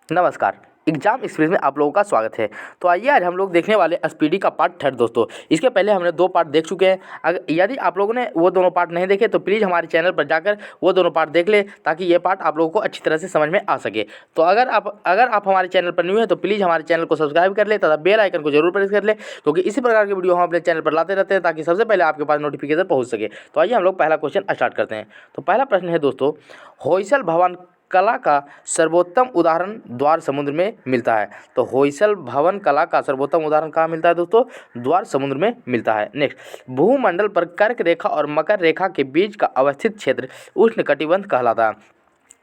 नमस्कार। Exam express में आप लोगों का स्वागत है। तो आइए आज हम लोग देखने वाले एसपीडी का पार्ट 3 दोस्तों। इसके पहले हमने 2 पार्ट देख चुके हैं। अगर यदि आप लोगों ने वो दोनों पार्ट नहीं देखे तो प्लीज़ हमारे चैनल पर जाकर वो दोनों पार्ट देख ले, ताकि ये पार्ट आप लोगों को अच्छी तरह से समझ में आ सके। तो अगर आप हमारे चैनल पर न्यू है तो प्लीज़ हमारे चैनल को सब्सक्राइब कर ले तथा बेल आइकन को जरूर प्रेस कर ले, क्योंकि इसी प्रकार की वीडियो हम अपने चैनल पर लाते रहते हैं ताकि सबसे पहले आपके पास नोटिफिकेशन पहुँच सके। तो आइए हम लोग पहला क्वेश्चन स्टार्ट करते हैं। तो पहला प्रश्न है दोस्तों, होयसल भवन कला का सर्वोत्तम उदाहरण द्वार समुद्र में मिलता है। तो होयसल भवन कला का सर्वोत्तम उदाहरण कहाँ मिलता है दोस्तों? द्वार समुद्र में मिलता है। नेक्स्ट, भूमंडल पर कर्क रेखा और मकर रेखा के बीच का अवस्थित क्षेत्र उष्णकटिबंध कहलाता है।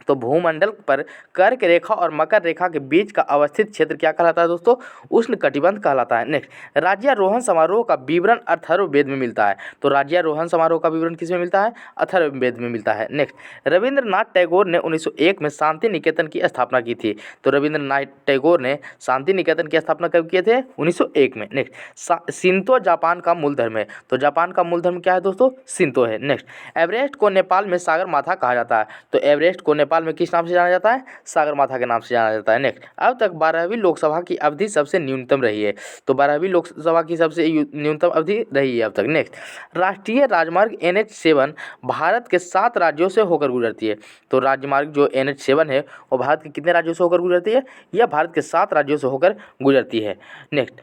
तो भूमंडल पर कर्क रेखा और मकर रेखा के बीच का अवस्थित क्षेत्र क्या कहलाता है दोस्तों? उष्णकटिबंध कहलाता है। नेक्स्ट, राज्यारोहण समारोह का विवरण अथर्ववेद में मिलता है। तो राज्यारोहण समारोह का विवरण किस में मिलता है? अथर्ववेद में मिलता है। नेक्स्ट, रविंद्रनाथ टैगोर ने 1901 में शांति निकेतन की स्थापना की थी। तो रविंद्रनाथ टैगोर ने शांति निकेतन की स्थापना कब किए थे? 1901 में। नेक्स्ट, शिंतो जापान का मूल धर्म है। तो जापान का मूल धर्म क्या है दोस्तों? शिंतो है। नेक्स्ट, एवरेस्ट को नेपाल में सागरमाथा कहा जाता है। तो एवरेस्ट को नेपाल में किस नाम से जाना जाता है? सागरमाथा के नाम से जाना जाता है। नेक्स्ट, अब तक 12वीं लोकसभा की अवधि सबसे न्यूनतम रही है। तो 12वीं लोकसभा की सबसे न्यूनतम अवधि रही है अब तक। नेक्स्ट, राष्ट्रीय राजमार्ग NH7 भारत के 7 राज्यों से होकर गुजरती है। तो राजमार्ग जो NH7 है वो भारत के कितने राज्यों से होकर गुजरती है? यह भारत के 7 राज्यों से होकर गुजरती है। नेक्स्ट,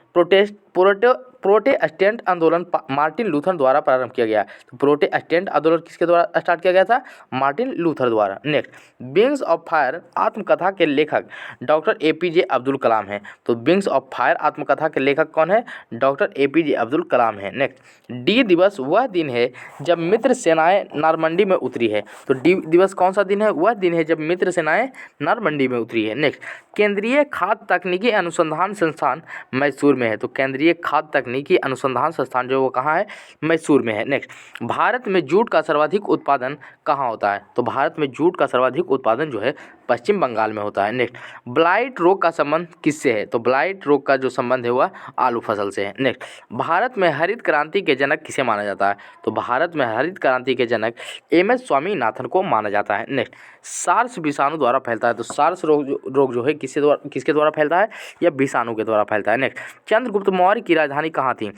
प्रोटेस्टेंट आंदोलन मार्टिन लूथर द्वारा प्रारंभ किया गया। तो प्रोटेस्टेंट आंदोलन किसके द्वारा स्टार्ट किया गया था? मार्टिन लूथर द्वारा। नेक्स्ट, विंग्स ऑफ फायर आत्मकथा के लेखक डॉक्टर APJ अब्दुल कलाम हैं। तो विंग्स ऑफ फायर आत्मकथा के लेखक कौन है? डॉक्टर APJ अब्दुल कलाम हैं। नेक्स्ट, डी दिवस वह दिन है जब मित्र सेनाएं नारमंडी में उतरी है। तो डी दिवस कौन सा दिन है? वह दिन है जब मित्र सेनाएं नारमंडी में उतरी है। नेक्स्ट, केंद्रीय खाद्य तकनीकी अनुसंधान संस्थान मैसूर में है। तो केंद्रीय खाद्य तकनीकी अनुसंधान संस्थान जो वो कहाँ है? मैसूर में है। नेक्स्ट, भारत में जूट का सर्वाधिक उत्पादन कहाँ होता है? तो भारत में जूट का सर्वाधिक उत्पादन जो है पश्चिम बंगाल में होता है। नेक्स्ट, ब्लाइट रोग का संबंध किससे है? तो ब्लाइट रोग का जो संबंध है वह आलू फसल से है। नेक्स्ट, भारत में हरित क्रांति के जनक किसे माना जाता है? तो भारत में हरित क्रांति के जनक MS स्वामीनाथन को माना जाता है। नेक्स्ट, सार्स विषाणु द्वारा फैलता है। तो सार्स रोग जो है किसके द्वारा फैलता है? यह विषाणु के द्वारा फैलता है। नेक्स्ट, चंद्रगुप्त मौर्य की राजधानी कहाँ थी?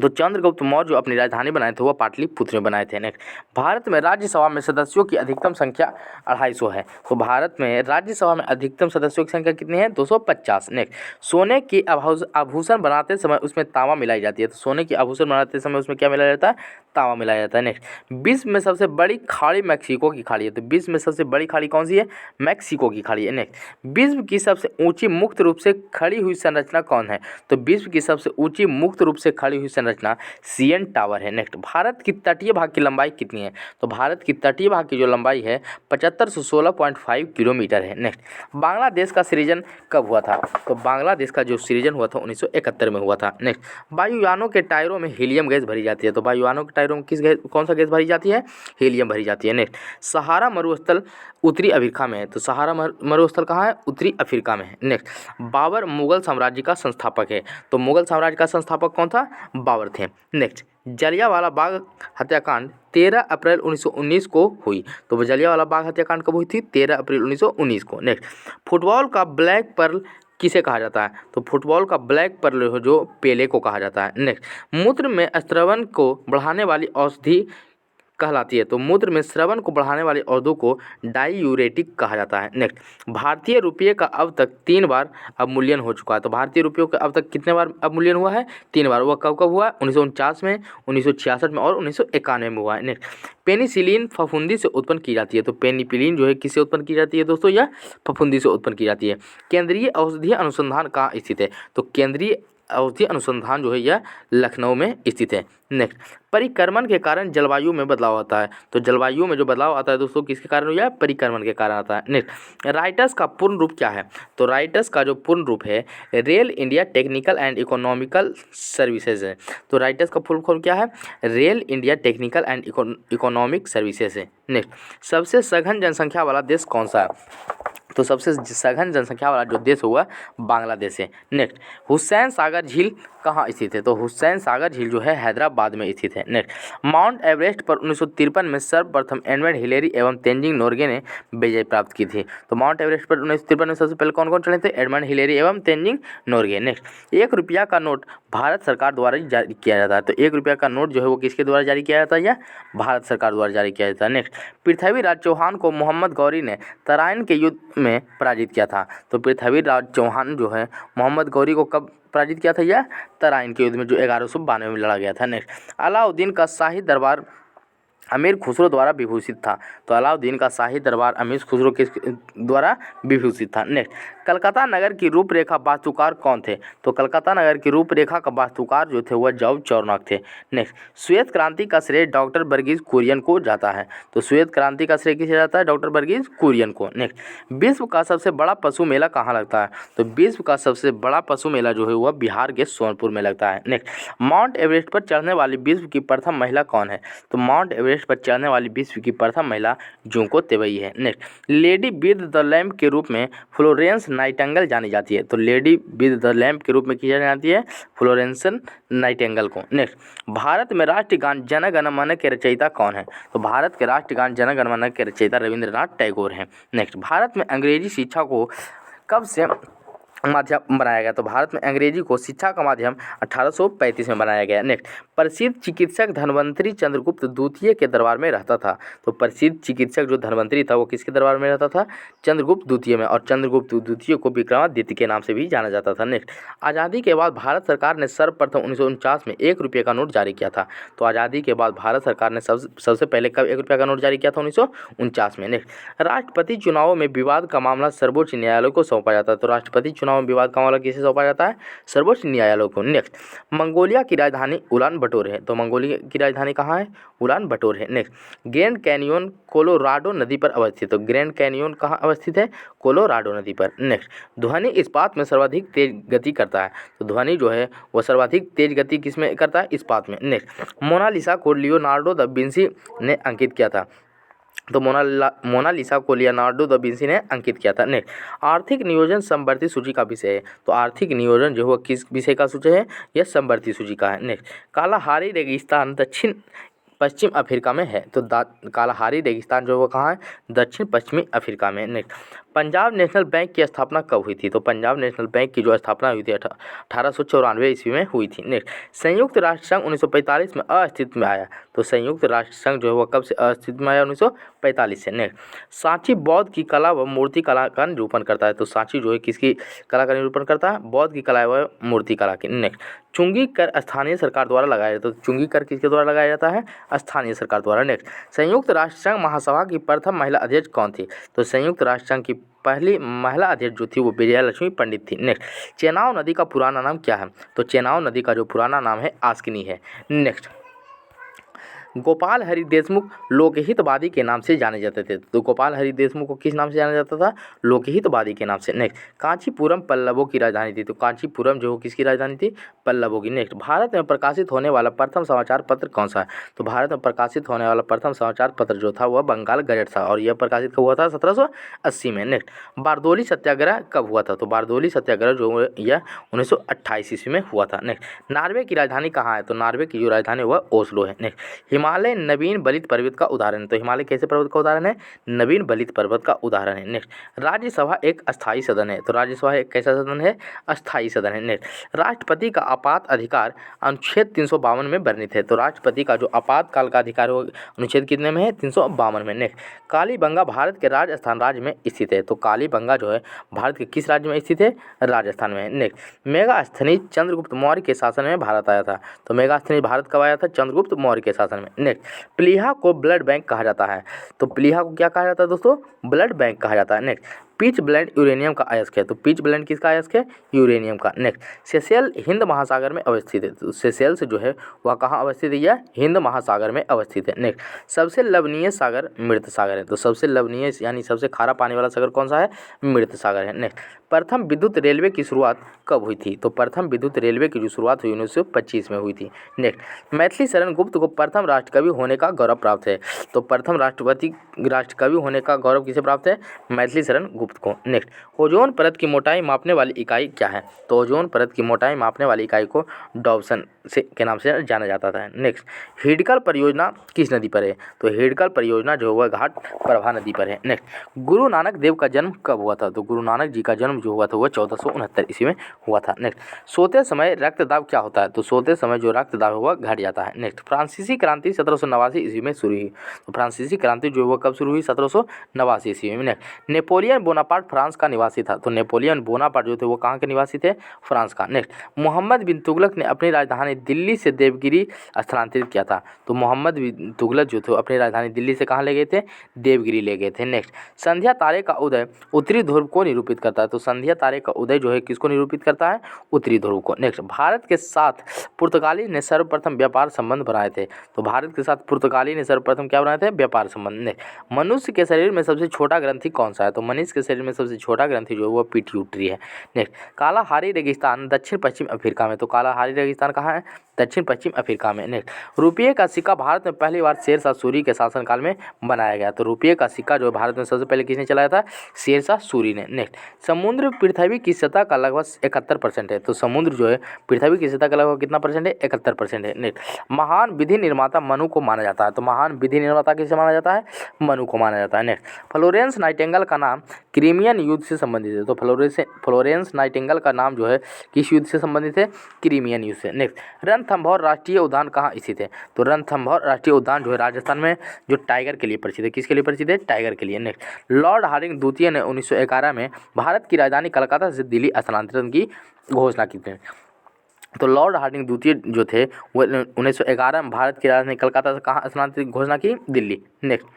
तो चंद्रगुप्त मौर्य जो अपनी राजधानी बनाए थे वह पाटलिपुत्र में बनाए थे। नेक्स्ट, भारत में राज्यसभा में सदस्यों की अधिकतम संख्या 250 है। तो भारत में राज्यसभा में अधिकतम सदस्यों की संख्या कितनी है? 250। नेक्स्ट, सोने की आभूषण बनाते समय उसमें तांबा मिलाई जाती है। तो सोने की आभूषण बनाते समय उसमें क्या मिलाया जाता है? तांबा मिलाया जाता है। नेक्स्ट, विश्व में सबसे बड़ी खाड़ी मैक्सिको की खाड़ी है। तो विश्व में सबसे बड़ी खाड़ी कौन सी है? मैक्सिको की खाड़ी है। नेक्स्ट, विश्व की सबसे ऊंची मुक्त रूप से खड़ी हुई संरचना कौन है? तो विश्व की सबसे ऊंची मुक्त रूप से खड़ी हुई संरचना CN टावर है। नेक्स्ट, भारत की तटीय भाग की लंबाई कितनी है? तो भारत की तटीय भाग की जो लंबाई है 7516.5 किलोमीटर है। नेक्स्ट, बांग्लादेश का सृजन कब हुआ था? तो बांग्लादेश का जो सृजन हुआ था 1971 में हुआ था। नेक्स्ट, वायुयानों के टायरों में हीलियम गैस भरी जाती है। तो वायुयानों के टायरों में कौन सा गैस भरी जाती है? हीलियम भरी जाती है। नेक्स्ट, सहारा मरुस्थल उत्तरी अफ्रीका में है। तो सहारा मरुस्थल कहाँ है? उत्तरी अफ्रीका में है। नेक्स्ट, बाबर मुगल साम्राज्य का संस्थापक है। तो मुगल साम्राज्य का संस्थापक कौन था? बाबर थे। नेक्स्ट, जलियांवाला बाग हत्याकांड 13 अप्रैल 1919 को हुई। तो जलियांवाला बाग हत्याकांड कब हुई थी? 13 अप्रैल 1919 को। नेक्स्ट, फुटबॉल का ब्लैक पर्ल किसे कहा जाता है? तो फुटबॉल का ब्लैक पर्ल जो पेले को कहा जाता है। नेक्स्ट, मूत्र में स्त्रवन को बढ़ाने वाली औषधि कहलाती है। तो मूत्र में स्रवन को बढ़ाने वाली औषधि को डाईयूरेटिक कहा जाता है। नेक्स्ट, भारतीय रुपये का अब तक 3 बार अवमूल्यन हो चुका है। तो भारतीय रुपयों का अब तक कितने बार अवमूल्यन हुआ है? 3 बार। वह कब कब हुआ? 1949 में, 1966 में और 1991 में हुआ है। नेक्स्ट, पेनिसिलिन फफूंदी से उत्पन्न की जाती है। तो पेनिसिलिन जो है किससे उत्पन्न की जाती है दोस्तों? यह फफूंदी से उत्पन्न की जाती है। केंद्रीय औषधीय अनुसंधान कहाँ स्थित है? तो केंद्रीय औषधीय अनुसंधान जो है यह लखनऊ में स्थित है। नेक्स्ट, परिक्रमण के कारण जलवायु में बदलाव आता है। तो जलवायु में जो बदलाव आता है दोस्तों किसके कारण हुआ है? परिक्रमण के कारण आता है। नेक्स्ट, राइटर्स का पूर्ण रूप क्या है? तो राइटर्स का जो पूर्ण रूप है rail India technical and economical services है। तो राइटर्स का फुल फॉर्म क्या है? Rail India technical and economic services है। नेक्स्ट, सबसे सघन जनसंख्या वाला देश कौन सा है? तो सबसे सघन जनसंख्या वाला जो देश होगा बांग्लादेश है। नेक्स्ट, हुसैन सागर झील कहाँ स्थित है? तो हुसैन सागर झील जो है हैदराबाद में स्थित है। नेक्स्ट, माउंट एवरेस्ट पर 1953 में सर्वप्रथम एडमंड हिलेरी एवं तेंजिंग नोर्गे ने विजय प्राप्त की थी। तो माउंट एवरेस्ट पर 1953 में सबसे पहले कौन कौन चढ़े थे? एडमंड हिलेरी एवं तेंजिंग नोर्गे। नेक्स्ट, 1 रुपया का नोट भारत सरकार द्वारा जारी किया जाता है। तो 1 रुपया का नोट जो है वो किसके द्वारा जारी किया जाता है? या भारत सरकार द्वारा जारी किया जाता है। नेक्स्ट, पृथ्वीराज चौहान को मोहम्मद गौरी ने तराइन के युद्ध में पराजित किया था। तो पृथ्वीराज चौहान जो है मोहम्मद गौरी को कब पराजित किया था? या तराइन के युद्ध में जो 1192 में लड़ा गया था। नेक्स्ट, अलाउद्दीन का शाही दरबार अमीर खुसरो द्वारा विभूषित था। तो अलाउद्दीन का शाही दरबार अमीर खुसरो किस द्वारा विभूषित था। नेक्स्ट, कलकत्ता नगर की रूपरेखा वास्तुकार कौन थे? तो कलकत्ता नगर की रूपरेखा का वास्तुकार जो थे वह जॉर्ज चौर्नक थे। नेक्स्ट, श्वेत क्रांति का श्रेय डॉक्टर वर्गीज कुरियन को जाता है। तो श्वेत क्रांति का श्रेय किसे जाता है? डॉक्टर वर्गीज कुरियन को। नेक्स्ट, विश्व का सबसे बड़ा पशु मेला कहाँ लगता है? तो विश्व का सबसे बड़ा पशु मेला जो है वह बिहार के सोनपुर में लगता है। नेक्स्ट, माउंट एवरेस्ट पर चढ़ने वाली विश्व की प्रथम महिला कौन है? तो माउंट एवरेस्ट पर चढ़ने वाली विश्व की प्रथम महिला जुंको तेवई है। Next, lady with the lamp के रूप में फ्लोरेंस नाइटिंगेल जानी जाती है। तो लेडी विद द लैम्प के रूप में की जानी जाती है फ्लोरेंस नाइटिंगेल को। नेक्स्ट, भारत में राष्ट्रीय गान जन गण मन के रचयिता कौन है? तो भारत के राष्ट्रीय गान जन गण मन के रचयिता रविंद्रनाथ टैगोर हैं। नेक्स्ट, भारत में अंग्रेजी शिक्षा को कब से माध्यम बनाया गया? तो भारत में अंग्रेजी को शिक्षा का माध्यम 1835 में बनाया गया। नेक्स्ट, प्रसिद्ध चिकित्सक धन्वंतरी चंद्रगुप्त द्वितीय के दरबार में रहता था। तो प्रसिद्ध चिकित्सक जो धन्वंतरी था वो किसके दरबार में रहता था? चंद्रगुप्त द्वितीय में। और चंद्रगुप्त द्वितीय को विक्रमादित्य के नाम से भी जाना जाता था। नेक्स्ट, आज़ादी के बाद भारत सरकार ने सर्वप्रथम 1949 में 1 रुपये का नोट जारी किया था। तो आज़ादी के बाद भारत सरकार ने सबसे पहले कब 1 रुपये का नोट जारी किया था? 1949 में। नेक्स्ट, राष्ट्रपति चुनावों में विवाद का मामला सर्वोच्च न्यायालय को सौंपा जाता है। तो राष्ट्रपति चुनाव में विवाद का मामला किसे सौंपा जाता है? सर्वोच्च न्यायालय को। नेक्स्ट, मंगोलिया की राजधानी उलान बटोर है। तो मंगोलिया की राजधानी कहाँ है? उलान बटोर है। नेक्स्ट, ग्रैंड कैनियन कोलोराडो नदी पर अवस्थित। तो ग्रैंड कैनियन कहाँ अवस्थित है? कोलोराडो नदी पर। नेक्स्ट, ध्वनि इस्पात में सर्वाधिक तेज गति करता है। तो ध्वनि जो है वह सर्वाधिक तेज गति किस में करता है? इस्पात में। नेक्स्ट, मोनालिसा को लियोनार्डो दा विंसी ने अंकित किया था। तो मोनालिसा को लियोनार्डो दा विंसी ने अंकित किया था। नेक्स्ट, आर्थिक नियोजन समवर्ती सूची का विषय है। तो आर्थिक नियोजन जो है किस विषय का सूची है? यह समवर्ती सूची का है। नेक्स्ट, कालाहारी रेगिस्तान दक्षिण पश्चिम अफ्रीका में है। तो कालाहारी रेगिस्तान जो है वो कहाँ है? दक्षिण पश्चिमी अफ्रीका में। नेक्स्ट, पंजाब नेशनल बैंक की स्थापना कब हुई थी? तो पंजाब नेशनल बैंक की जो स्थापना हुई थी 1894 ईस्वी में हुई थी। नेक्स्ट, संयुक्त राष्ट्र संघ 1945 में अस्तित्व में आया। तो संयुक्त राष्ट्र संघ जो है वो कब से अस्तित्व में आया? 1945 से। नेक्स्ट, सांची बौद्ध की कला व मूर्ति कला का निरूपण करता है। तो सांची जो है किसकी कला का निरूपण करता है? बौद्ध की कला व मूर्ति कला की। नेक्स्ट, चुंगी कर स्थानीय सरकार द्वारा लगाया जाता है। तो चुंगी कर किसके द्वारा लगाया जाता है? स्थानीय सरकार द्वारा। नेक्स्ट, संयुक्त राष्ट्र संघ महासभा की प्रथम महिला अध्यक्ष कौन थी? तो संयुक्त राष्ट्र संघ की पहली महिला अध्यक्ष जो थी वो विजया लक्ष्मी पंडित थी। नेक्स्ट, चेनाब नदी का पुराना नाम क्या है? तो चेनाब नदी का जो पुराना नाम है आस्किनी है। नेक्स्ट, गोपाल हरि देशमुख लोकहितवादी के नाम से जाने जाते थे। तो गोपाल हरि देशमुख को किस नाम से जाना जाता था? लोकहितवादी के नाम से। नेक्स्ट, कांचीपुरम पल्लवों की राजधानी थी। तो कांचीपुरम जो किसकी राजधानी थी? पल्लवों की। नेक्स्ट, भारत में प्रकाशित होने वाला प्रथम समाचार पत्र कौन सा है? तो भारत में प्रकाशित होने वाला प्रथम समाचार पत्र जो था वह बंगाल गजट था और यह प्रकाशित कब हुआ था? 1780 में। नेक्स्ट, बारदोली सत्याग्रह कब हुआ था? तो बारदोली सत्याग्रह जो यह 1928 ईस्वी में हुआ था। नेक्स्ट, नार्वे की राजधानी कहाँ है? तो नार्वे की जो राजधानी वह ओस्लो है। नेक्स्ट, हिमालय नवीन बलित पर्वत का उदाहरण। तो हिमालय कैसे पर्वत का उदाहरण है? नवीन बलित पर्वत का उदाहरण है। नेक्स्ट, राज्यसभा एक अस्थायी सदन है। तो राज्यसभा एक कैसा सदन है? अस्थायी सदन है। नेक्स्ट, राष्ट्रपति का आपात अधिकार अनुच्छेद 352 में वर्णित है। तो राष्ट्रपति का जो आपातकाल का अधिकार है वो अनुच्छेद कितने में है? 352 में। नेक्स्ट, कालीबंगा भारत के राजस्थान राज्य में स्थित है। तो कालीबंगा जो है भारत के किस राज्य में स्थित है? राजस्थान में। नेक्स्ट, मेगास्थनीज चंद्रगुप्त मौर्य के शासन में भारत आया था। तो मेगास्थनीज भारत कब आया था? चंद्रगुप्त मौर्य के शासन में। नेक्स्ट, प्लीहा को ब्लड बैंक कहा जाता है। तो प्लीहा को क्या कहा जाता है दोस्तों? ब्लड बैंक कहा जाता है। नेक्स्ट, पिच ब्लेंड यूरेनियम का अयस्क है। तो पिच ब्लेंड किसका अयस्क है? यूरेनियम का। नेक्स्ट, सेशेल हिंद महासागर में अवस्थित है। तो सेशेल्स जो है वह कहाँ अवस्थित है? यह हिंद महासागर में अवस्थित है। नेक्स्ट, सबसे लवणीय सागर मृत सागर है। तो सबसे लवणीय यानी सबसे खारा पानी वाला सागर कौन सा है? मृत सागर है। नेक्स्ट, प्रथम विद्युत रेलवे की शुरुआत कब हुई थी? तो प्रथम विद्युत रेलवे की जो शुरुआत हुई 1925 में हुई थी। नेक्स्ट, मैथिली शरण गुप्त को प्रथम राष्ट्रकवि होने का गौरव प्राप्त है। तो प्रथम राष्ट्रकवि होने का गौरव किसे प्राप्त है? मैथिली शरण गुप्त गुप्त को। नेक्स्ट, ओजोन परत की मोटाई मापने वाली इकाई क्या है? तो ओजोन परत की मोटाई मापने वाली इकाई को डॉप्सन से के नाम से जाना जाता था। नेक्स्ट, हिडकल परियोजना किस नदी पर है? तो हिडकल परियोजना जो हुआ घाट प्रभा नदी पर है। नेक्स्ट, गुरु नानक देव का जन्म कब हुआ था? तो गुरु नानक जी का जन्म जो हुआ था वह 1469 ईस्वी में हुआ था। नेक्स्ट, सोते समय रक्तदाब क्या होता है? तो सोते समय जो रक्तदाब हुआ घट जाता है। नेक्स्ट, फ्रांसीसी क्रांति 1789 ईस्वी में शुरू हुई। तो फ्रांसीसी क्रांति जो हुआ कब शुरू हुई? 1789 ईस्वी में। नेक्स्ट, नेपोलियन बोनापार्ट फ्रांस का निवासी था। तो नेपोलियन बोनापार्ट जो थे वो कहाँ के निवासी थे? फ्रांस का। नेक्स्ट, मोहम्मद बिन तुगलक ने अपनी राजधानी दिल्ली से देवगिरी स्थानांतरित किया था। तो मोहम्मद बिन तुगलक जो थे अपनी राजधानी दिल्ली से कहाँ ले गए थे? देवगिरी ले गए थे। नेक्स्ट, संध्या तारे का उदय उत्तरी ध्रुव को निरूपित करता है। तो संध्या तारे का उदय जो है किसको निरूपित करता है? उत्तरी ध्रुव को। नेक्स्ट, भारत के साथ पुर्तगाली ने सर्वप्रथम व्यापार संबंध बनाए थे। तो भारत के साथ पुर्तगाली ने सर्वप्रथम क्या बनाए थे? व्यापार संबंध। नेक्स्ट, मनुष्य के शरीर में सबसे छोटा ग्रंथि कौन सा है? तो मनुष्य के शरीर में सबसे छोटा ग्रंथि जो है वो पिट्यूटरी है। नेक्स्ट, कालाहारी रेगिस्तान दक्षिण पश्चिम अफ्रीका में। तो कालाहारी रेगिस्तान कहाँ है? दक्षिण पश्चिम अफ्रीका में। नेक्स्ट, रुपये का सिक्का भारत में पहली बार शेरशाह सूरी के शासनकाल में बनाया गया। तो रुपये का सिक्का जो भारत में सबसे पहले किसने चलाया था? शेरशाह सूरी ने। नेक्स्ट, समुद्र पृथ्वी की सतह का लगभग 71% है। तो समुद्र जो है पृथ्वी की सतह का लगभग कितना परसेंट है? 71% है। नेक्स्ट, महान विधि निर्माता मनु को माना जाता है। तो महान विधि निर्माता किसे माना जाता है? मनु को माना जाता है। नेक्स्ट, फ्लोरेंस नाइटिंगेल का नाम क्रीमियन युद्ध से संबंधित है। तो फ्लोरेंस नाइटिंगेल का नाम जो है किस युद्ध से संबंधित है? क्रीमियन युद्ध से। नेक्स्ट, रणथंभौर राष्ट्रीय उद्यान कहाँ स्थित है? तो रणथंभौर राष्ट्रीय उद्यान जो है राजस्थान में जो टाइगर के लिए प्रसिद्ध है। किसके लिए प्रसिद्ध है? टाइगर के लिए। नेक्स्ट, लॉर्ड हार्डिंग द्वितीय ने 1911 में भारत की राजधानी कलकत्ता से दिल्ली स्थानांतरण की घोषणा की थी। तो लॉर्ड हार्डिंग द्वितीय जो थे वो 1911 में भारत की राजधानी कलकत्ता से कहाँ स्थानांतरित घोषणा की? दिल्ली। नेक्स्ट,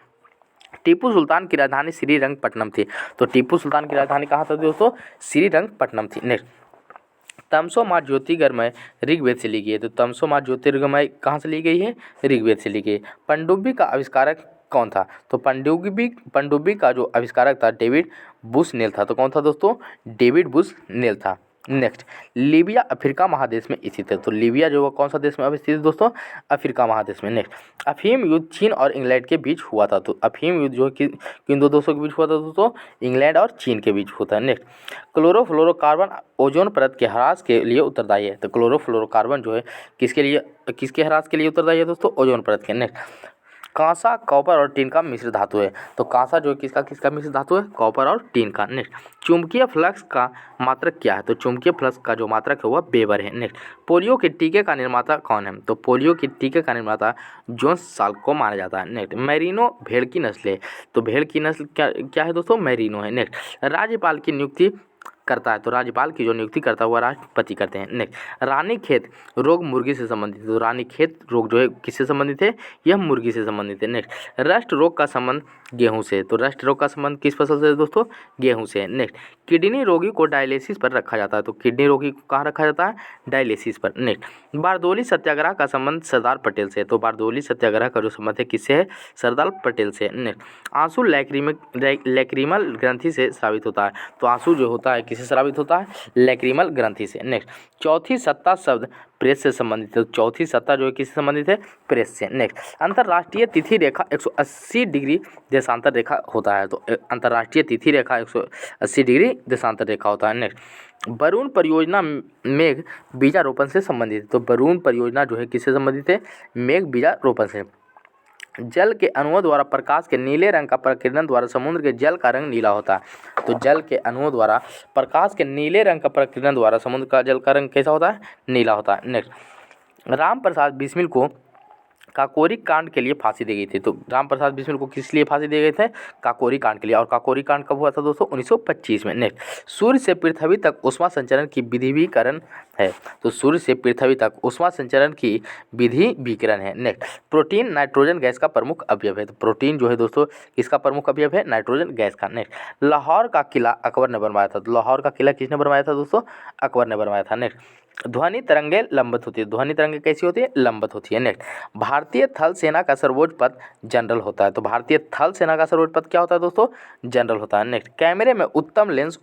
टीपू सुल्तान की राजधानी श्रीरंगपट्टनम थी। तो टीपू सुल्तान की राजधानी कहाँ था दोस्तों? श्रीरंगपट्टनम थी। नेक्स्ट, तमसो माँ ज्योतिर्गमय ऋग्वेद से ली गई है। तो तमसो माँ ज्योतिर्गमय कहाँ से ली गई है? ऋग्वेद से ली गई। पनडुब्बी का आविष्कारक कौन था? तो पनडुब्बी का जो आविष्कारक था डेविड बुशनेल था। तो कौन था दोस्तों? डेविड बुशनेल था। नेक्स्ट, लीबिया अफ्रीका महादेश में स्थित है। तो लीबिया जो है कौन सा देश में अवस्थित है दोस्तों? अफ्रीका महादेश में। नेक्स्ट, अफीम युद्ध चीन और इंग्लैंड के बीच हुआ था। तो अफीम युद्ध जो है किन दो देशों के बीच हुआ था दोस्तों? इंग्लैंड और चीन के बीच होता है। नेक्स्ट, क्लोरोफ्लोरोकार्बन ओजोन परत के ह्रास के लिए उत्तरदायी है। तो क्लोरोफ्लोरोकार्बन जो है किसके ह्रास के लिए उत्तरदायी है दोस्तों? ओजोन परत के। नेक्स्ट, कांसा कॉपर और टीन का मिश्र धातु है। तो कांसा जो है किसका मिश्र धातु है? कॉपर और टीन का। नेक्स्ट, चुंबकीय फ्लक्स का मात्रक क्या है? तो चुंबकीय फ्लक्स का जो मात्रक है वह वेबर है। नेक्स्ट, पोलियो के टीके का निर्माता कौन है? तो पोलियो के टीके का निर्माता जोन्स साल्क को माना जाता है। नेक्स्ट, मैरिनो भेड़ की नस्ल है। तो भेड़ की नस्ल क्या है दोस्तों? मैरिनो है। नेक्स्ट, राज्यपाल की नियुक्ति करता है। तो राज्यपाल की जो नियुक्ति करता है वह राष्ट्रपति करते हैं। नेक्स्ट, रानीखेत रोग मुर्गी से संबंधित है। तो रानीखेत रोग जो है किससे संबंधित है? यह मुर्गी से संबंधित है। नेक्स्ट, रस्ट रोग का संबंध गेहूं से। तो रस्ट रोग का संबंध किस फसल से है दोस्तों? गेहूं से। नेक्स्ट, किडनी रोगी को डायलिसिस पर रखा जाता है। तो किडनी रोगी को कहाँ रखा जाता है? डायलिसिस पर। नेक्स्ट, बारदोली सत्याग्रह का संबंध सरदार पटेल से। तो बारदोली सत्याग्रह का जो संबंध है किससे है? सरदार पटेल से। नेक्स्ट, आंसू लैक्रिमल ग्रंथि से स्रावित होता है। तो आंसू जो होता है किससे स्रावित होता है? लैक्रिमल ग्रंथि से। नेक्स्ट, चौथी सत्ता शब्द प्रेस से संबंधित है। तो चौथी सत्ता जो है किससे संबंधित है? प्रेस से। नेक्स्ट, अंतर्राष्ट्रीय तिथि रेखा 180 डिग्री देशांतर रेखा होता है। तो अंतर्राष्ट्रीय तिथि रेखा 180 डिग्री देशांतर रेखा होता है। नेक्स्ट, बरून परियोजना मेघ बीजारोपण से संबंधित है। तो बरून परियोजना जो है किससे संबंधित है? मेघ बीजारोपण से। जल के अणुओं द्वारा प्रकाश के नीले रंग का प्रकीर्णन द्वारा समुद्र के जल का रंग नीला होता है। तो जल के अणुओं द्वारा प्रकाश के नीले रंग का प्रकीर्णन द्वारा समुद्र का जल का रंग कैसा होता है? नीला होता है। नेक्स्ट, राम प्रसाद बिस्मिल को काकोरी कांड के लिए फांसी दी गई थी। तो राम प्रसाद बिस्मिल को किस लिए फांसी दिए गए थे? काकोरी कांड के लिए। और काकोरी कांड कब हुआ था दोस्तों? 1925 में। नेक्स्ट, सूर्य से पृथ्वी तक उष्मा संचरण की विधिवीकरण है। तो सूर्य से पृथ्वी तक उष्मा संचरण की विधिवीकरण है। नेक्स्ट, प्रोटीन नाइट्रोजन गैस का प्रमुख अवयव है। तो प्रोटीन जो है दोस्तों किसका प्रमुख अवयव है? नाइट्रोजन गैस का। नेक्स्ट, लाहौर का किला अकबर ने बनवाया था। तो लाहौर का किला किसने बनवाया था दोस्तों? अकबर ने बनवाया था। नेक्स्ट, ध्वनि तरंगे लंबत होती है। ध्वनि तरंगे कैसी होती है? लंबत होती है। नेक्स्ट, भारतीय थल सेना का सर्वोच्च पद जनरल होता है। तो भारतीय थल सेना का सर्वोच्च पद क्या होता है दोस्तों? जनरल होता है। नेक्स्ट, कैमरे में उत्तम लेंस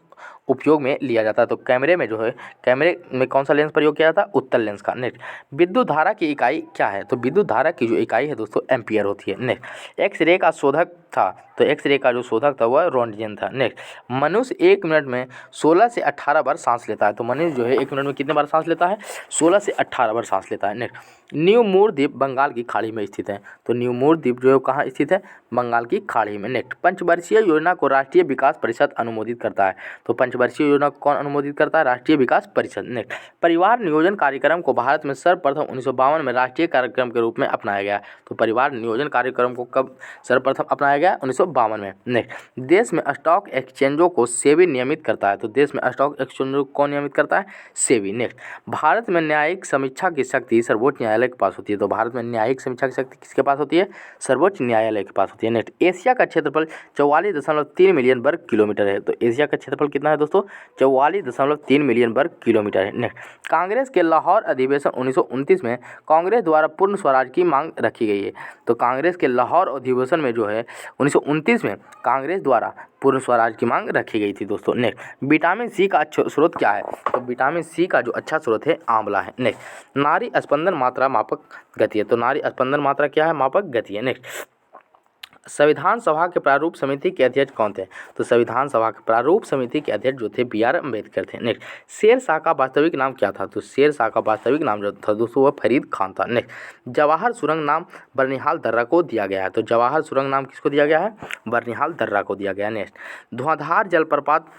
उपयोग में लिया जाता है। तो कैमरे में जो है, कैमरे में कौन सा लेंस प्रयोग किया जाता है? उत्तल लेंस का। नेक्स्ट, विद्युत धारा की इकाई क्या है? तो विद्युत धारा की जो इकाई है दोस्तों एम्पियर होती है। नेक्स्ट, एक्सरे का शोधक था, तो एक्सरे का जो शोधक था वह रोंटगेन था। नेक्स्ट, मनुष्य 1 मिनट में 16 से 18 बार सांस लेता है। तो मनुष्य जो है 1 मिनट में कितने बार सांस लेता है? 16 से 18 बार सांस लेता है। नेक्स्ट, न्यू मूर द्वीप बंगाल की खाड़ी में स्थित है। तो न्यू मूर द्वीप जो है कहाँ स्थित है? बंगाल की खाड़ी में। नेक्स्ट, पंचवर्षीय योजना को राष्ट्रीय विकास परिषद अनुमोदित करता है। तो पंचवर्षीय योजना को कौन अनुमोदित करता है? राष्ट्रीय विकास परिषद। नेक्स्ट, परिवार नियोजन कार्यक्रम को भारत में सर्वप्रथम 1952 में राष्ट्रीय कार्यक्रम के रूप में अपनाया गया। तो परिवार नियोजन कार्यक्रम को कब सर्वप्रथम अपनाया गया? 1952 में। नेक्स्ट, देश में स्टॉक एक्सचेंजों को सेबी नियमित करता है। तो देश में स्टॉक एक्सचेंजों को कौन नियमित करता है? सेबी। नेक्स्ट, भारत में न्यायिक समीक्षा की शक्ति सर्वोच्च न्यायालय के पास होती है। तो भारत में न्यायिक समीक्षा की शक्ति किसके पास होती है? सर्वोच्च न्यायालय के पास होती है। नेक्स्ट, एशिया का क्षेत्रफल 44.3 मिलियन वर्ग किलोमीटर है। तो एशिया का क्षेत्रफल कितना है दोस्तों? 44.3 मिलियन वर्ग किलोमीटर है। नेक्स्ट, कांग्रेस के लाहौर अधिवेशन 1929 में कांग्रेस द्वारा पूर्ण स्वराज की मांग रखी गई है। तो कांग्रेस के लाहौर अधिवेशन में जो है 1929 में कांग्रेस द्वारा पूर्ण स्वराज की मांग रखी गई थी दोस्तों। नेक्स्ट, विटामिन सी का अच्छा स्रोत क्या है? तो विटामिन सी का जो अच्छा स्रोत है आंवला है। नेक्स्ट, नाड़ी स्पंदन मात्रा मापक गति है। तो नाड़ी स्पंदन मात्रा क्या है? मापक गति है। नेक्स्ट, संविधान सभा के प्रारूप समिति के अध्यक्ष कौन थे? तो संविधान सभा के प्रारूप समिति के अध्यक्ष जो थे बी आर अम्बेडकर थे। नेक्स्ट, शेर शाह का वास्तविक नाम क्या था? तो शेर शाह का वास्तविक नाम जो था दोस्तों वह फरीद खान था। नेक्स्ट, जवाहर सुरंग नाम बर्निहाल दर्रा को दिया गया है। तो जवाहर सुरंग नाम किसको दिया गया है? बर्निहाल दर्रा को दिया गया है। नेक्स्ट, धुआंधार जलप्रपात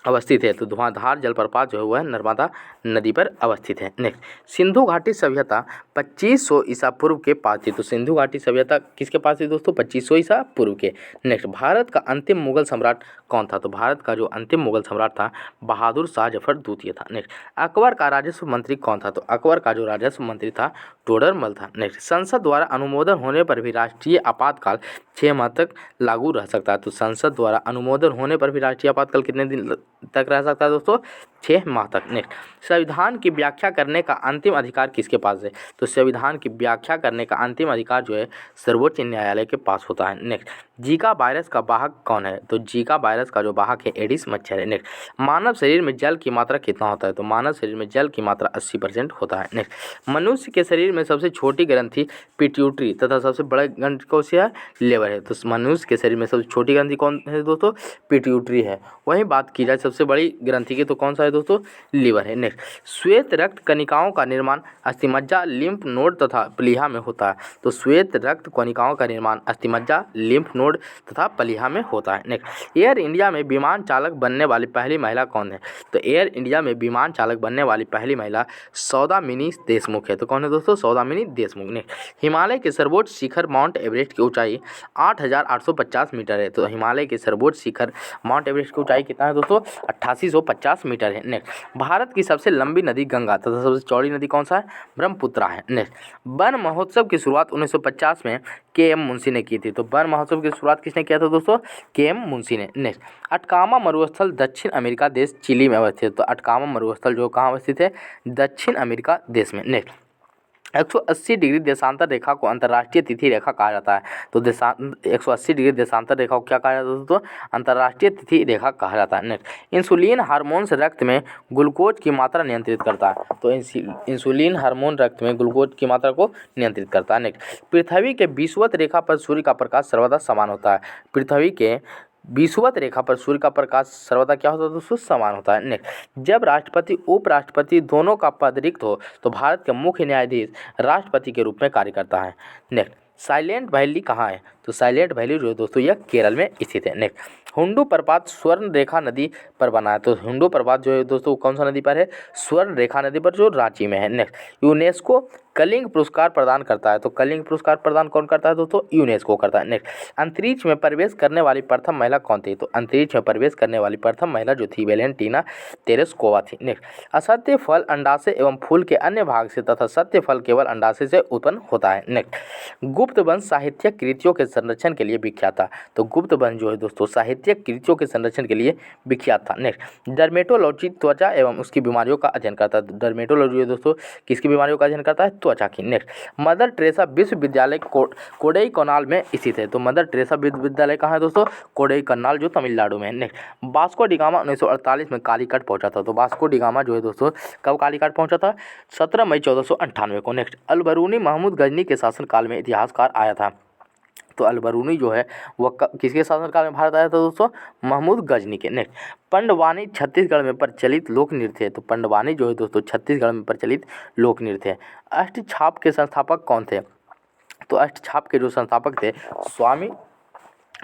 अवस्थित है। तो धुआंधार जलप्रपात जो है वह नर्मदा नदी पर अवस्थित है। नेक्स्ट, सिंधु घाटी सभ्यता 2500 ईसा पूर्व के पास थी। तो सिंधु घाटी सभ्यता किसके पास थी दोस्तों? 2500 ईसा पूर्व के। नेक्स्ट, भारत का अंतिम मुगल सम्राट कौन था? तो भारत का जो अंतिम मुगल सम्राट था बहादुर शाह जफर द्वितीय था। नेक्स्ट, अकबर का राजस्व मंत्री कौन था? तो अकबर का जो राजस्व मंत्री था टोडरमल था। नेक्स्ट, संसद द्वारा अनुमोदन होने पर भी राष्ट्रीय आपातकाल 6 माह तक लागू रह सकता है। तो संसद द्वारा अनुमोदन होने पर भी राष्ट्रीय आपातकाल कितने दिन तक रह सकता है दोस्तों? 6 माह तक। नेक्स्ट, संविधान की व्याख्या करने का अंतिम अधिकार किसके पास है? तो संविधान की व्याख्या करने का अंतिम अधिकार जो है सर्वोच्च न्यायालय के पास होता है। नेक्स्ट, जीका वायरस का वाहक कौन है? तो जीका वायरस का जो वाहक है एडिस मच्छर है। नेक्स्ट, मानव शरीर में जल की मात्रा कितना होता है? तो मानव शरीर में जल की मात्रा 80% होता है। नेक्स्ट, मनुष्य के शरीर में सबसे छोटी ग्रंथि पिट्यूटरी तथा सबसे बड़ा ग्रंथि कौन सी है? लिवर है। तो मनुष्य के शरीर में सबसे छोटी ग्रंथि कौन है दोस्तों? पिट्यूटरी है। वहीं बात की जाए सबसे बड़ी ग्रंथि की तो कौन सा है दोस्तों? लिवर है। नेक्स्ट, श्वेत रक्त कणिकाओं का निर्माण अस्थिमज्जा, लिम्फ नोड तथा प्लीहा में होता है। तो श्वेत रक्त कणिकाओं का निर्माण अस्थिमज्जा, लिम्फ नोड तथा प्लीहा में होता है। नेक्स्ट, एयर इंडिया में विमान चालक बनने वाली पहली महिला कौन है? तो एयर इंडिया में विमान चालक बनने वाली पहली महिला सौदामिनी देशमुख है। तो कौन है दोस्तों? सौदामिनी देशमुख। नेक्स्ट, हिमालय के सर्वोच्च शिखर माउंट एवरेस्ट की ऊंचाई 8850 मीटर है। तो हिमालय के सर्वोच्च शिखर माउंट एवरेस्ट की ऊंचाई कितना है दोस्तों? 8850 मीटर है। नेक्स्ट, भारत की सबसे लंबी नदी गंगा तथा सबसे चौड़ी नदी कौन सा है? ब्रह्मपुत्रा है। नेक्स्ट, वन महोत्सव की शुरुआत 1950 में के एम मुंशी ने की थी। तो वन महोत्सव की शुरुआत किसने किया था दोस्तों? के एम मुंशी ने। नेक्स्ट, अटकामा मरुस्थल दक्षिण अमेरिका देश चिली में अवस्थित है। तो अटकामा मरुस्थल जो कहाँ अवस्थित है? दक्षिण अमेरिका देश में। नेक्स्ट, 180 डिग्री देशांतर रेखा को अंतर्राष्ट्रीय तिथि रेखा कहा जाता है। तो 180 डिग्री देशांतर रेखा को क्या कहा जाता है दोस्तों? अंतर्राष्ट्रीय तिथि रेखा कहा जाता है। नेक्स्ट, इंसुलिन हार्मोन्स रक्त में ग्लूकोज की मात्रा नियंत्रित करता है। तो इंसुलिन हार्मोन रक्त में ग्लूकोज की मात्रा को नियंत्रित करता है। नेक्स्ट, पृथ्वी के विषुवत रेखा पर सूर्य का प्रकाश सर्वदा समान होता है। पृथ्वी के विषुवत रेखा पर सूर्य का प्रकाश सर्वदा क्या होता है दोस्तों? समान होता है। नेक्स्ट, जब राष्ट्रपति उपराष्ट्रपति दोनों का पद रिक्त हो तो भारत के मुख्य न्यायाधीश राष्ट्रपति के रूप में कार्य करता है। नेक्स्ट, साइलेंट वैली कहाँ है? तो साइलेंट वैली जो है दोस्तों यह केरल में स्थित है। नेक्स्ट, हुंडू प्रपात स्वर्ण रेखा नदी पर बना है। तो हुंडू प्रपात जो है दोस्तों कौन सा नदी पर है? स्वर्ण रेखा नदी पर जो रांची में है। नेक्स्ट, यूनेस्को कलिंग पुरस्कार प्रदान करता है। तो कलिंग पुरस्कार प्रदान कौन करता है दोस्तों? यूनेस्को करता है। नेक्स्ट, अंतरिक्ष में प्रवेश करने वाली प्रथम महिला कौन थी? तो अंतरिक्ष में प्रवेश करने वाली प्रथम महिला जो थी वेलेंटीना तेरेस्कोवा थी। नेक्स्ट, असत्य फल अंडाशय एवं फूल के अन्य भाग से तथा सत्य फल केवल अंडाशय से उत्पन्न होता है। नेक्स्ट, गुप्त वंश साहित्यिक कृतियों के संरक्षण के लिए विख्यात था। तो गुप्त वंश जो है दोस्तों साहित्यिक कृतियों के संरक्षण के लिए विख्यात था। नेक्स्ट, डर्मेटोलॉजी त्वचा एवं उसकी बीमारियों का अध्ययन करता है। डर्मेटोलॉजी है दोस्तों किसकी बीमारियों का अध्ययन करता है? त्वचा की। नेक्स्ट, मदर टेरेसा विश्वविद्यालय कोडाईकनाल में स्थित है। तो मदर टेरेसा विश्वविद्यालय कहाँ है दोस्तों? कोडाईकनाल जो तमिलनाडु में है। नेक्स्ट, वास्को डी गामा 1948 में कालीकट पहुंचा था। तो वास्को डी गामा जो है दोस्तों कब कालीकट पहुंचा था? 17 मई 1498 को। नेक्स्ट, अलबरूनी महमूद गजनी के शासनकाल में इतिहासकार आया था। तो अलबरूनी जो है वह किसके शासनकाल में भारत आया था दोस्तों? महमूद गजनी के। नेक्स्ट, पंडवानी छत्तीसगढ़ में प्रचलित लोक नृत्य है। तो पंडवानी जो है दोस्तों छत्तीसगढ़ में प्रचलित लोक नृत्य है। अष्टछाप के संस्थापक कौन थे? तो अष्टछाप के जो संस्थापक थे स्वामी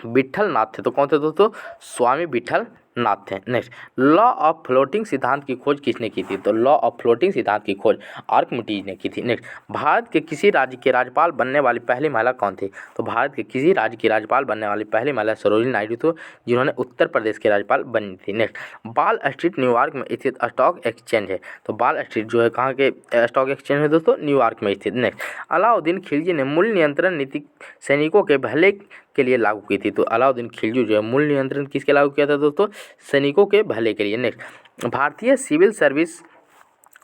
विट्ठल नाथ थे। तो कौन थे दोस्तों? स्वामी विट्ठल नाथ थे। नेक्स्ट, लॉ ऑफ फ्लोटिंग सिद्धांत की खोज किसने की थी? तो लॉ ऑफ फ्लोटिंग सिद्धांत की खोज आर्किमिडीज ने की थी। नेक्स्ट, भारत के किसी राज्य के राज्यपाल बनने वाली पहली महिला कौन थी? तो भारत के किसी राज्य की राज्यपाल बनने वाली पहली महिला सरोजिनी नायडू थी, जिन्होंने उत्तर प्रदेश के राज्यपाल बनी थी। नेक्स्ट, बाल स्ट्रीट न्यूयॉर्क में स्थित स्टॉक एक्सचेंज है। तो बाल स्ट्रीट जो है कहाँ के स्टॉक एक्सचेंज है दोस्तों? न्यूयॉर्क में स्थित। नेक्स्ट, अलाउद्दीन खिलजी ने मूल्य नियंत्रण नीति सैनिकों के भले के लिए लागू की थी। तो अलाउद्दीन खिलजी जो है मूल्य नियंत्रण किसके लागू किया था दोस्तों? सैनिकों के भले के लिए। नेक्स्ट, भारतीय सिविल सर्विस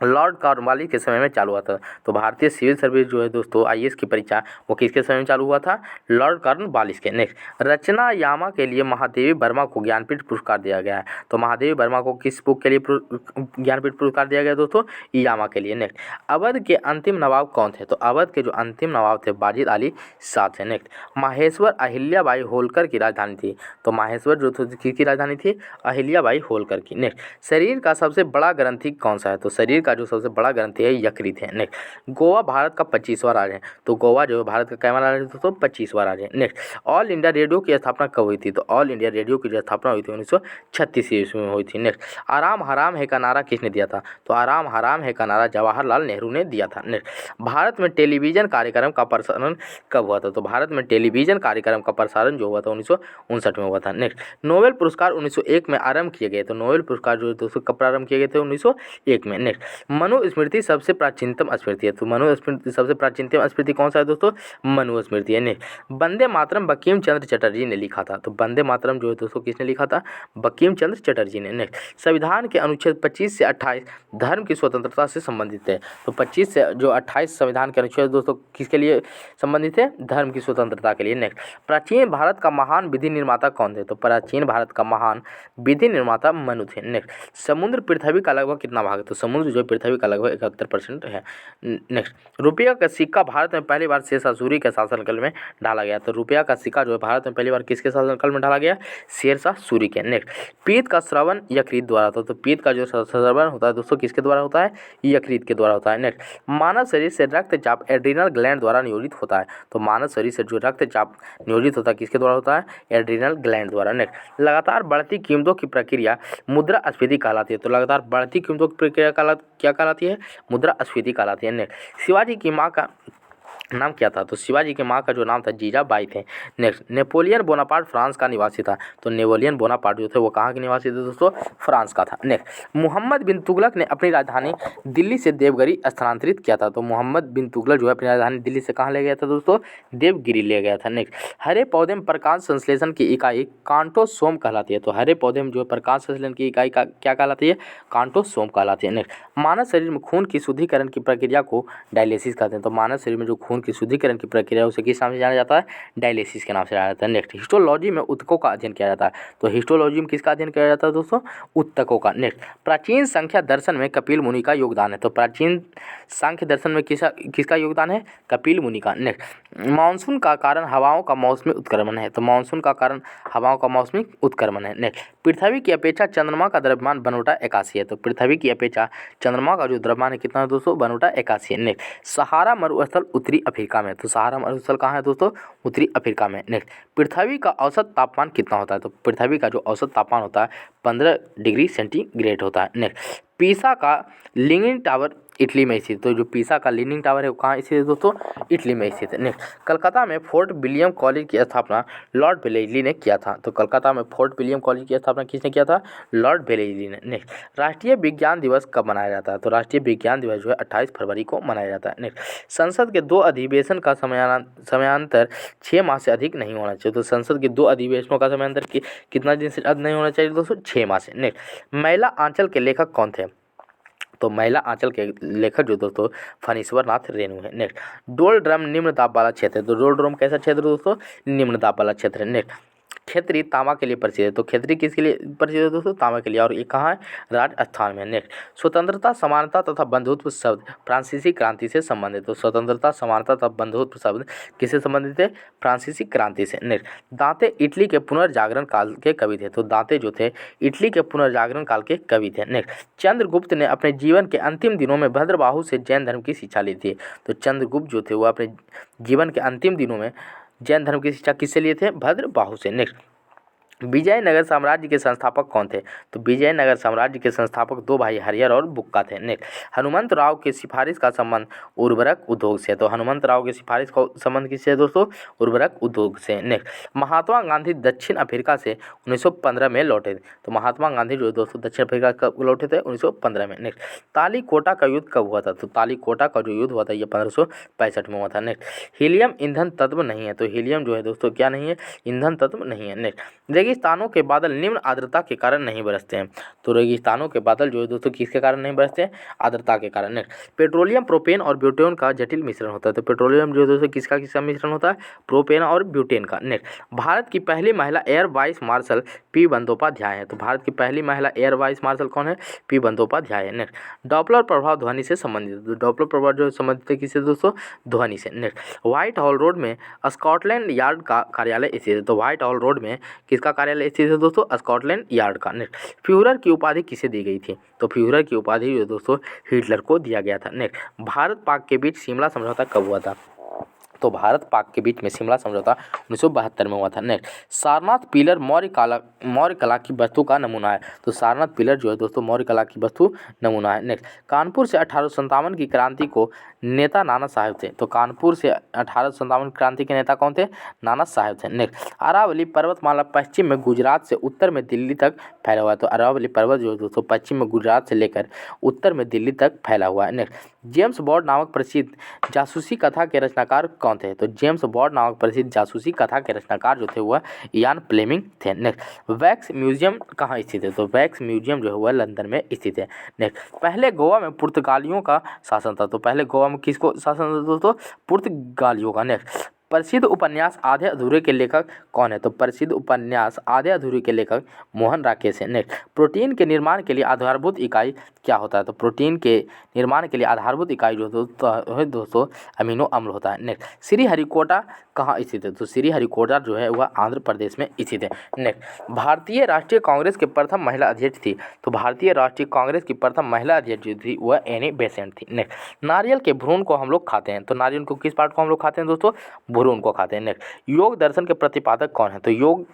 लॉर्ड कॉर्नवालिस के समय में चालू हुआ था। तो भारतीय सिविल सर्विस जो है दोस्तों आईएएस की परीक्षा वो किसके समय में चालू हुआ था? लॉर्ड कॉर्नवालिस के। नेक्स्ट, रचना यामा के लिए महादेवी वर्मा को ज्ञानपीठ पुरस्कार दिया गया है। तो महादेवी वर्मा को किस बुक के लिए ज्ञानपीठ पुरस्कार दिया गया दोस्तों? यामा के लिए। नेक्स्ट, अवध के अंतिम नवाब कौन थे? तो अवध के जो अंतिम नवाब थे वाजिद अली शाह थे। नेक्स्ट, माहेश्वर अहिल्याबाई होलकर की राजधानी थी। तो माहेश्वर जो किसकी राजधानी थी? अहिल्याबाई होलकर की। नेक्स्ट, शरीर का सबसे बड़ा ग्रंथि कौन सा है? तो शरीर का जो सबसे बड़ा ग्रंथि है यकृत है। नेक्स्ट, गोवा भारत का 25वां राज्य है। तो गोवा जो है भारत का कैवा राज्य है दोस्तों? 25वां राज्य है। नेक्स्ट, ऑल इंडिया रेडियो की स्थापना कब हुई थी? तो ऑल इंडिया रेडियो की जो स्थापना हुई थी 1936 ईस्वी में हुई थी। नेक्स्ट, आराम हराम है का नारा किसने दिया था? तो आराम हराम है का नारा जवाहरलाल नेहरू ने दिया था। नेक्स्ट, भारत में टेलीविजन कार्यक्रम का प्रसारण कब हुआ था? तो भारत में टेलीविजन कार्यक्रम का प्रसारण जो हुआ था 1959 में हुआ था। नेक्स्ट, नोबेल पुरस्कार 1901 में आरंभ किए गए। तो नोबेल पुरस्कार जो है दोस्तों कब प्रारंभ किए गए थे? 1901 में। नेक्स्ट, मनुस्मृति सबसे प्राचीनतम स्मृति है। तो मनुस्मृति सबसे प्राचीनतम स्मृति कौन सा है दोस्तों? मनुस्मृति है। नेक्स्ट, वंदे मातरम बंकिम चंद्र चटर्जी ने लिखा था। तो वंदे मातरम जो है दोस्तों किसने लिखा था? बंकिम चंद्र चटर्जी ने। नेक्स्ट, संविधान के अनुच्छेद 25 से 28 धर्म की स्वतंत्रता से संबंधित है। तो 25 से जो 28 संविधान के अनुच्छेद दोस्तों किसके लिए संबंधित है? धर्म की स्वतंत्रता के लिए। नेक्स्ट, प्राचीन भारत का महान विधि निर्माता कौन थे? तो प्राचीन भारत का महान विधि निर्माता मनु थे। नेक्स्ट, समुद्र पृथ्वी का लगभग कितना भाग है? तो समुद्र जो पृथ्वी का लगभग 71% है। नेक्स्ट, रुपया का सिक्का भारत में पहली बार शेरशाह सूरी के शासनकाल में डाला गया। तो रुपया का सिक्का जो है भारत में पहली बार किसके शासनकाल में डाला गया? शेरशाह सूरी के। नेक्स्ट, पीत का श्रवण यकृत द्वारा होता है। तो पीत का जो श्रवण होता है दोस्तों किसके द्वारा होता है? यकृत के द्वारा होता है। नेक्स्ट, मानव शरीर से रक्तचाप एड्रिनल ग्लैंड द्वारा नियोजित होता है। तो मानव शरीर से जो रक्तचाप नियोजित होता है किसके द्वारा होता है? एड्रिनल ग्लैंड द्वारा। नेक्स्ट, लगातार बढ़ती कीमतों की प्रक्रिया मुद्रास्फीति कहलाती है। तो लगातार बढ़ती कीमतों की प्रक्रिया क्या कहलाती है? मुद्रास्फीति कहलाती है। नेक्स्ट, शिवाजी की माँ का नाम क्या था? तो शिवाजी की माँ का जो नाम था जीजाबाई थे। नेक्स्ट, नेपोलियन बोनापार्ट फ्रांस का निवासी था। तो नेपोलियन बोनापार्ट जो थे वो कहाँ के निवासी थे दोस्तों? फ्रांस का था। नेक्स्ट, मोहम्मद बिन तुगलक ने अपनी राजधानी दिल्ली से देवगिरी स्थानांतरित किया था। तो मोहम्मद बिन तुगलक जो है अपनी राजधानी दिल्ली से कहाँ ले गया था दोस्तों? देवगिरी ले गया था। नेक्स्ट, हरे पौधे में प्रकाश संश्लेषण की इकाई कांटोसोम कहलाती है। तो हरे पौधे में जो है प्रकाश संश्लेषण की इकाई क्या कहलाती है? कांटोसोम कहलाती है। नेक्स्ट, मानव शरीर में खून की शुद्धिकरण की प्रक्रिया को डायलिसिस कहते हैं। तो मानव शरीर में जो खून की शुद्धिकरण की प्रक्रिया है उसे किस नाम से जाना जाता है? डायलिसिस के नाम से जाना जाता है। नेक्स्ट, हिस्टोलॉजी में ऊतकों का अध्ययन किया जाता है। तो हिस्टोलॉजी में किसका अध्ययन किया जाता है दोस्तों? ऊतकों का। नेक्स्ट, प्राचीन संख्या दर्शन में कपिल मुनि का योगदान है। तो प्राचीन सांख्य दर्शन में किसका योगदान है? कपिल मुनि का। नेक्स्ट, मानसून का कारण हवाओं का मौसमी उत्क्रमण है। तो मानसून का कारण हवाओं का मौसमी उत्क्रमण है। नेक्स्ट, पृथ्वी की अपेक्षा चंद्रमा का द्रव्यमान 1/81 है। तो पृथ्वी की अपेक्षा चंद्रमा का जो द्रव्यमान है कितना है दोस्तों? 1/81 है। नेक्स्ट, सहारा मरुस्थल उत्तरी अफ्रीका में। तो सहारा मरुस्थल कहाँ है दोस्तों? उत्तरी अफ्रीका में। नेक्स्ट, पृथ्वी का औसत तापमान कितना होता है? तो पृथ्वी का जो औसत तापमान होता है 15 डिग्री सेंटीग्रेड होता है। नेक्स्ट, पीसा का लीनिंग टावर इटली में स्थित, तो जो पीसा का लीनिंग टावर है वो कहाँ स्थित है दोस्तों, इटली में स्थित है। नेक्स्ट, कलकत्ता में फोर्ट विलियम कॉलेज की स्थापना लॉर्ड वेलेस्ली ने किया था, तो कलकत्ता में फोर्ट विलियम कॉलेज की स्थापना किसने किया था, लॉर्ड वेलेस्ली ने। नेक्स्ट, राष्ट्रीय विज्ञान दिवस कब मनाया जाता है, तो राष्ट्रीय विज्ञान दिवस जो है 28 फरवरी को मनाया जाता है। नेक्स्ट, संसद के 2 अधिवेशन का समयांतर 6 माह से अधिक नहीं होना चाहिए, तो संसद के 2 अधिवेशनों का समयांतर कितना दिन से अधिक नहीं होना चाहिए दोस्तों, 6 माह से। नेक्स्ट, महिला आंचल के लेखक कौन थे, तो महिला आंचल के लेखक जो दोस्तों फणीश्वर नाथ रेणु है। नेक्स्ट, डोल ड्रम निम्न दाब वाला क्षेत्र है, तो डोल ड्रम कैसा क्षेत्र है दोस्तों, निम्न दाब वाला क्षेत्र है। नेक्स्ट, खेतरी तांबा के लिए प्रसिद्ध है, तो खेतरी किसके लिए प्रसिद्ध है दोस्तों, तांबा के लिए, और ये कहाँ है, राजस्थान में। नेक्स्ट, स्वतंत्रता समानता तथा बंधुत्व शब्द फ्रांसीसी क्रांति से संबंधित, तो स्वतंत्रता समानता तथा बंधुत्व शब्द किससे संबंधित है, फ्रांसीसी क्रांति से। नेक्स्ट, दांते इटली के पुनर्जागरण काल के कवि थे, तो दांते जो थे इटली के पुनर्जागरण काल के कवि थे। नेक्स्ट, चंद्रगुप्त ने अपने जीवन के अंतिम दिनों में भद्रबाहु से जैन धर्म की शिक्षा ली थी, तो चंद्रगुप्त जो थे वो अपने जीवन के अंतिम दिनों में जैन धर्म की शिक्षा किससे लिए थे, भद्रबाहु से। नेक्स्ट, विजयनगर साम्राज्य के संस्थापक कौन थे, तो विजयनगर साम्राज्य के संस्थापक 2 भाई हरिहर और बुक्का थे। नेक्स्ट, हनुमंत राव के सिफारिश का संबंध उर्वरक उद्योग से, तो हनुमंत राव के सिफारिश का संबंध किससे है दोस्तों, उर्वरक उद्योग से। नेक्स्ट, महात्मा गांधी दक्षिण अफ्रीका से 1915 में लौटे, तो महात्मा गांधी जो दोस्तों दक्षिण अफ्रीका कब लौटे थे, 1915 में। नेक्स्ट, तालीकोटा का युद्ध कब हुआ था, तो तालीकोटा का जो युद्ध हुआ था ये 1565 में हुआ था। नेक्स्ट, हीलियम ईंधन तत्व नहीं है, तो हीलियम जो है दोस्तों क्या नहीं है, ईंधन तत्व नहीं है। नेक्स्ट, रेगिस्तानों के बादल निम्न आर्द्रता के कारण नहीं बरसते हैं, तो रेगिस्तानों के बादल जो है दोस्तों किसके कारण नहीं बरसते हैं, आर्द्रता के कारण। नेक्स्ट, पेट्रोलियम प्रोपेन और ब्यूटेन का जटिल मिश्रण होता है, तो पेट्रोलियम जो है दोस्तों किसका किसका मिश्रण होता है, प्रोपेन और ब्यूटेन का। नेक्स्ट, भारत की पहली महिला air vice marshal P Bandopadhyay है, तो भारत की पहली महिला एयर वाइस मार्शल कौन है, पी बंदोपाध्याय है। नेक्स्ट, डॉपलर प्रभाव ध्वनि से संबंधित, तो डॉपलर प्रभाव जो संबंधित है किससे दोस्तों, ध्वनि से। नेक्स्ट, व्हाइट हॉल रोड में स्कॉटलैंड यार्ड का कार्यालय स्थित है, तो व्हाइट हॉल रोड में किसका कार्यालय स्थित है दोस्तों, स्कॉटलैंड यार्ड का। नेक्स्ट, फ्यूहरर की उपाधि किसे दी गई थी, तो फ्यूहरर की उपाधि जो दोस्तों हिटलर को दिया गया था। नेक्स्ट, भारत पाक के बीच शिमला समझौता कब हुआ था, तो भारत पाक के बीच में शिमला समझौता 1972 में हुआ था। नेक्स्ट, सारनाथ पिलर मौर्य कला की वस्तु का नमूना है, तो सारनाथ पिलर जो है दोस्तों मौर्य कला की वस्तु नमूना है। नेक्स्ट, कानपुर से 1857 की क्रांति को नेता नाना साहेब थे, तो कानपुर से 1857 क्रांति के नेता कौन थे, नाना साहेब थे। नेक्स्ट, अरावली पर्वतमाला पश्चिम में गुजरात से उत्तर में दिल्ली तक फैला हुआ है, तो अरावली पर्वत जो है दोस्तों पश्चिम में गुजरात से लेकर उत्तर में दिल्ली तक फैला हुआ है। नेक्स्ट, जेम्स बॉन्ड नामक प्रसिद्ध जासूसी कथा के रचनाकार कौन थे, तो जेम्स बॉन्ड नामक प्रसिद्ध जासूसी कथा के रचनाकार जो थे वह इयान फ्लेमिंग थे। नेक्स्ट, वैक्स म्यूजियम कहाँ स्थित है, तो वैक्स म्यूजियम जो है वह लंदन में स्थित है। नेक्स्ट, पहले गोवा में पुर्तगालियों का शासन था, तो पहले गोवा में किसको शासन था दोस्तों, पुर्तगालियों का। नेक्स्ट, प्रसिद्ध उपन्यास आधे अधूरे के लेखक कौन है, तो प्रसिद्ध उपन्यास आधे अधूरे के लेखक मोहन राकेश है। नेक्स्ट, प्रोटीन के निर्माण के लिए आधारभूत इकाई क्या होता है, तो प्रोटीन के निर्माण के लिए आधारभूत इकाई जो दोस्तों अमीनो अम्ल होता है। नेक्स्ट, श्रीहरिकोटा कहाँ स्थित है, तो श्रीहरिकोटा जो है वह आंध्र प्रदेश में स्थित है। नेक्स्ट, भारतीय राष्ट्रीय कांग्रेस के प्रथम महिला अध्यक्ष थी, तो भारतीय राष्ट्रीय कांग्रेस की प्रथम महिला अध्यक्ष जो थी वह एनी बेसेंट थी। नेक्स्ट, नारियल के भ्रूण को हम लोग खाते हैं, तो नारियल को किस पार्ट को हम लोग खाते हैं दोस्तों, भ्रूण को खाते हैं। नेक्स्ट, योग दर्शन के प्रतिपादक कौन है, तो योग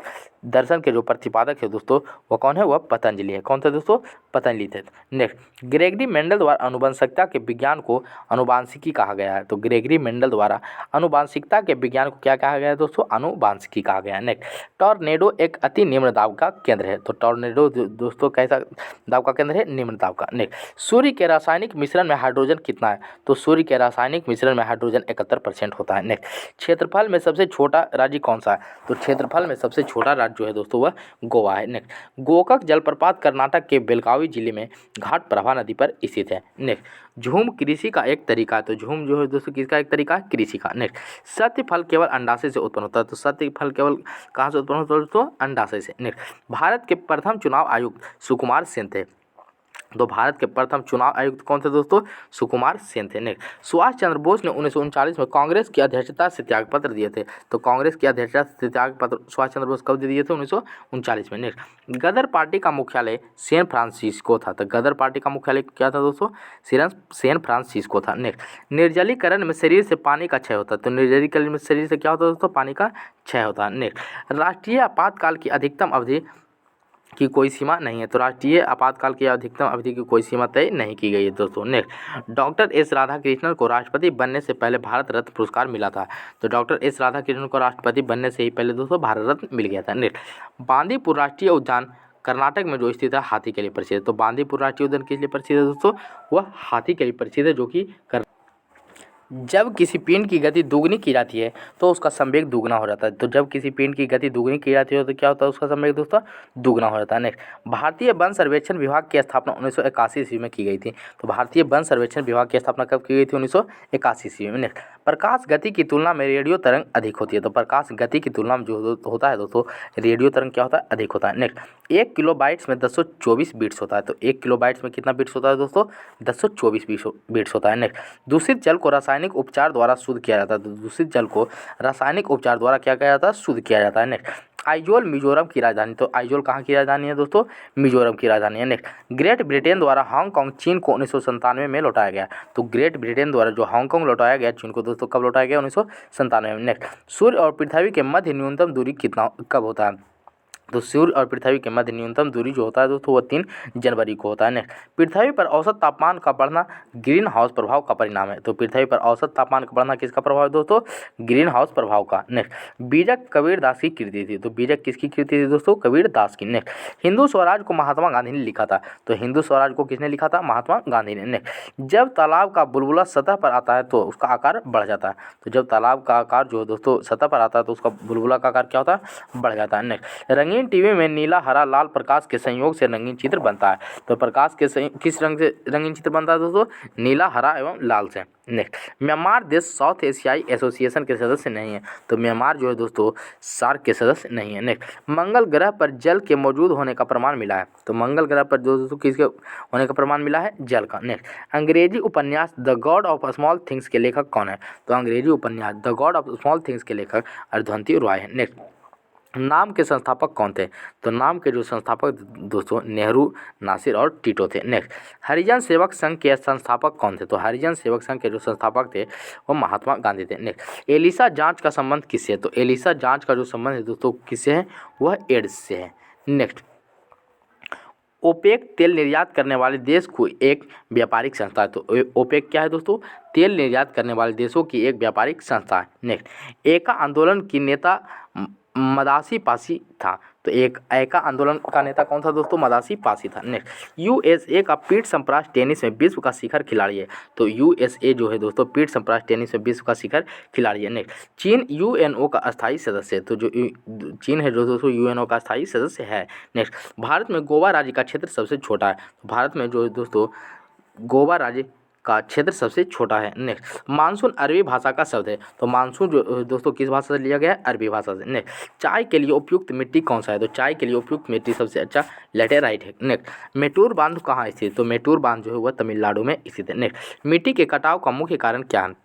दर्शन के जो प्रतिपादक है दोस्तों वह कौन है, वह पतंजलि है। कौन थे दोस्तों, पतंजलि थे। नेक्स्ट, ग्रेगरी मेंडल द्वारा आनुवंशिकता के विज्ञान को आनुवांशिकी कहा गया है, तो ग्रेगरी मेंडल द्वारा आनुवांशिकता के विज्ञान को क्या कहा गया है दोस्तों, आनुवांशिकी कहा गया है। नेक्स्ट, टॉर्नेडो एक अति निम्न दाब का केंद्र है, तो टॉर्नेडो दोस्तों कैसा दाब का केंद्र है, निम्न दाब का। नेक्स्ट, सूर्य के रासायनिक मिश्रण में हाइड्रोजन कितना है, तो सूर्य के रासायनिक मिश्रण में हाइड्रोजन 71% होता है। नेक्स्ट, क्षेत्रफल में सबसे छोटा राज्य कौन सा है, तो क्षेत्रफल में सबसे छोटा राज्य जो है दोस्तों वह गोवा है। नेक्स्ट, गोकक जलप्रपात कर्नाटक के बेलगावी जिले में घाट प्रभा नदी पर स्थित है। नेक्स्ट, झूम कृषि का एक तरीका है, तो झूम जो है दोस्तों किसका एक तरीका है, कृषि का। नेक्स्ट, सत्य फल केवल अंडाशय से उत्पन्न होता है, तो सत्य फल केवल कहाँ से उत्पन्न होता है दोस्तों, अंडाशय से। नेक्स्ट, भारत के प्रथम चुनाव आयुक्त सुकुमार सेन थे, तो भारत के प्रथम चुनाव आयुक्त कौन थे दोस्तों, सुकुमार सेन थे। नेक्स्ट, सुभाष चंद्र बोस ने 1939 में कांग्रेस की अध्यक्षता से त्यागपत्र दिए थे, तो कांग्रेस की अध्यक्षता से त्यागपत्र सुभाष चंद्र बोस कब दिए थे, 1939 में। नेक्स्ट, गदर पार्टी का मुख्यालय सैन फ्रांसिस्को था, तो गदर पार्टी का मुख्यालय क्या था दोस्तों, सैन फ्रांसिस्को था। नेक्स्ट, निर्जलीकरण में शरीर से पानी का क्षय होता है, तो निर्जलीकरण में शरीर से क्या होता है दोस्तों, पानी का क्षय होता है। नेक्स्ट, राष्ट्रीय आपातकाल की अधिकतम अवधि की कोई सीमा नहीं है। तो राष्ट्रीय आपातकाल की अधिकतम अवधि की कोई सीमा तय नहीं की गई है दोस्तों। नेक्स्ट, डॉक्टर एस राधाकृष्णन को राष्ट्रपति बनने से पहले भारत रत्न पुरस्कार मिला था। तो डॉक्टर एस राधाकृष्णन को राष्ट्रपति बनने से ही पहले दोस्तों भारत रत्न मिल गया था। नेक्स्ट, बांदीपुर राष्ट्रीय उद्यान कर्नाटक में जो स्थित है हाथी के लिए प्रसिद्ध है। तो बांदीपुर राष्ट्रीय उद्यान किस लिए प्रसिद्ध है दोस्तों? वह हाथी के लिए प्रसिद्ध है, जो कि जब किसी पिंड की गति दुगनी की जाती है तो उसका संवेग दुगना हो जाता है। तो जब किसी पिंड की गति दुगनी की जाती है तो क्या होता है? उसका संवेग दोस्तों दुगना हो जाता है। नेक्स्ट, भारतीय वन सर्वेक्षण विभाग की स्थापना 1981 ईस्वी में की गई थी। तो भारतीय वन सर्वेक्षण विभाग की स्थापना कब की गई थी? 1981 ईस्वी में। नेक्स्ट, प्रकाश गति की तुलना में रेडियो तरंग अधिक होती है। तो प्रकाश गति की तुलना में जो होता है दोस्तों रेडियो तरंग क्या होता है? अधिक होता है। नेक्स्ट, 1 किलोबाइट्स में 1024 बिट्स होता है। तो 1 किलोबाइट्स में कितना बिट्स होता है दोस्तों? 1024 बिट्स होता है। नेक्स्ट, दूषित जल को रासायनिक उपचार द्वारा शुद्ध किया जाता है। तो दूषित जल को रासायनिक उपचार द्वारा क्या किया जाता है? शुद्ध किया जाता है। नेक्स्ट, आइजोल मिजोरम की राजधानी। तो आइजोल कहाँ की राजधानी है दोस्तों? मिजोरम की राजधानी है। नेक्स्ट, ग्रेट ब्रिटेन द्वारा हांगकांग चीन को 1997 में लौटाया गया। तो ग्रेट ब्रिटेन द्वारा जो हांगकांग लौटाया गया चीन को दोस्तों कब लौटाया गया? 1997 में। नेक्स्ट, सूर्य और पृथ्वी के मध्य न्यूनतम दूरी कितना कब होता है? तो सूर्य और पृथ्वी के मध्य न्यूनतम दूरी जो होता है दोस्तों वो 3 जनवरी को होता है। नेक्स्ट, पृथ्वी पर औसत तापमान का बढ़ना ग्रीन हाउस प्रभाव का परिणाम है। तो पृथ्वी पर औसत तापमान का बढ़ना किसका प्रभाव है दोस्तों? ग्रीन हाउस प्रभाव का। नेक्स्ट, बीजक कबीरदास की कृति थी। तो बीजक किसकी कृति थी दोस्तों? कबीरदास की। नेक्स्ट, हिंदू स्वराज को महात्मा गांधी ने लिखा था। तो हिंदू स्वराज को किसने लिखा था? महात्मा गांधी ने। नेक्स्ट, जब तालाब का बुलबुला सतह पर आता है तो उसका आकार बढ़ जाता है। तो जब तालाब का आकार जो है दोस्तों सतह पर आता है तो उसका बुलबुला का आकार क्या होता है? बढ़ जाता है। नेक्स्ट, रंगीन टीवी में नीला हरा लाल प्रकाश के संयोग से रंगीन चित्र बनता है। तो प्रकाश के किस रंग से रंगीन चित्र बनता है दोस्तों? नीला हरा एवं लाल से। नेक्स्ट, म्यांमार देश साउथ एशियाई एसोसिएशन के सदस्य नहीं है। तो म्यांमार जो है दोस्तों सार्क के सदस्य नहीं है। नेक्स्ट, मंगल ग्रह पर जल के मौजूद होने का प्रमाण मिला है। तो मंगल ग्रह पर दोस्तों किसके होने का प्रमाण मिला है? जल का। नेक्स्ट, अंग्रेजी उपन्यास the God of small things के लेखक कौन है? तो अंग्रेजी उपन्यास the God of small things के लेखक अरुंधति रॉय है। नेक्स्ट, नाम के संस्थापक कौन थे? तो नाम के जो संस्थापक दोस्तों नेहरू, नासिर और टीटो थे। नेक्स्ट, हरिजन सेवक संघ के संस्थापक कौन थे? तो हरिजन सेवक संघ के जो संस्थापक थे वो महात्मा गांधी थे। नेक्स्ट, एलिसा जांच का संबंध किससे है? तो एलिसा जांच का जो संबंध है दोस्तों किससे है? वह एड्स से है। नेक्स्ट, ओपेक तेल निर्यात करने वाले देश को एक व्यापारिक संस्था है। तो ओपेक क्या है दोस्तों? तेल निर्यात करने वाले देशों की एक व्यापारिक संस्था है। नेक्स्ट, एका आंदोलन की नेता मदासी पासी था। तो एक एका आंदोलन का नेता कौन था दोस्तों? मदासी पासी था। नेक्स्ट, यूएसए का पीट संप्रास टेनिस में विश्व का शिखर खिलाड़ी है। तो यूएसए जो है दोस्तों पीट संप्रास टेनिस में विश्व का शिखर खिलाड़ी है। नेक्स्ट, चीन यूएनओ का अस्थायी सदस्य है। तो जो चीन है जो दोस्तों यूएनओ का अस्थायी सदस्य है। नेक्स्ट, भारत में गोवा राज्य का क्षेत्र सबसे छोटा है। भारत में जो है दोस्तों गोवा राज्य का क्षेत्र सबसे छोटा है। नेक्स्ट, मानसून अरबी भाषा का शब्द है। तो मानसून जो दोस्तों किस भाषा से लिया गया है? अरबी भाषा से। नेक्स्ट, चाय के लिए उपयुक्त मिट्टी कौन सा है? तो चाय के लिए उपयुक्त मिट्टी सबसे अच्छा लैटेराइट है। नेक्स्ट, मेटूर बांध कहाँ स्थित है? तो मेटूर बांध जो है वह तमिलनाडु में स्थित है। नेक्स्ट, मिट्टी के कटाव का मुख्य कारण क्या है?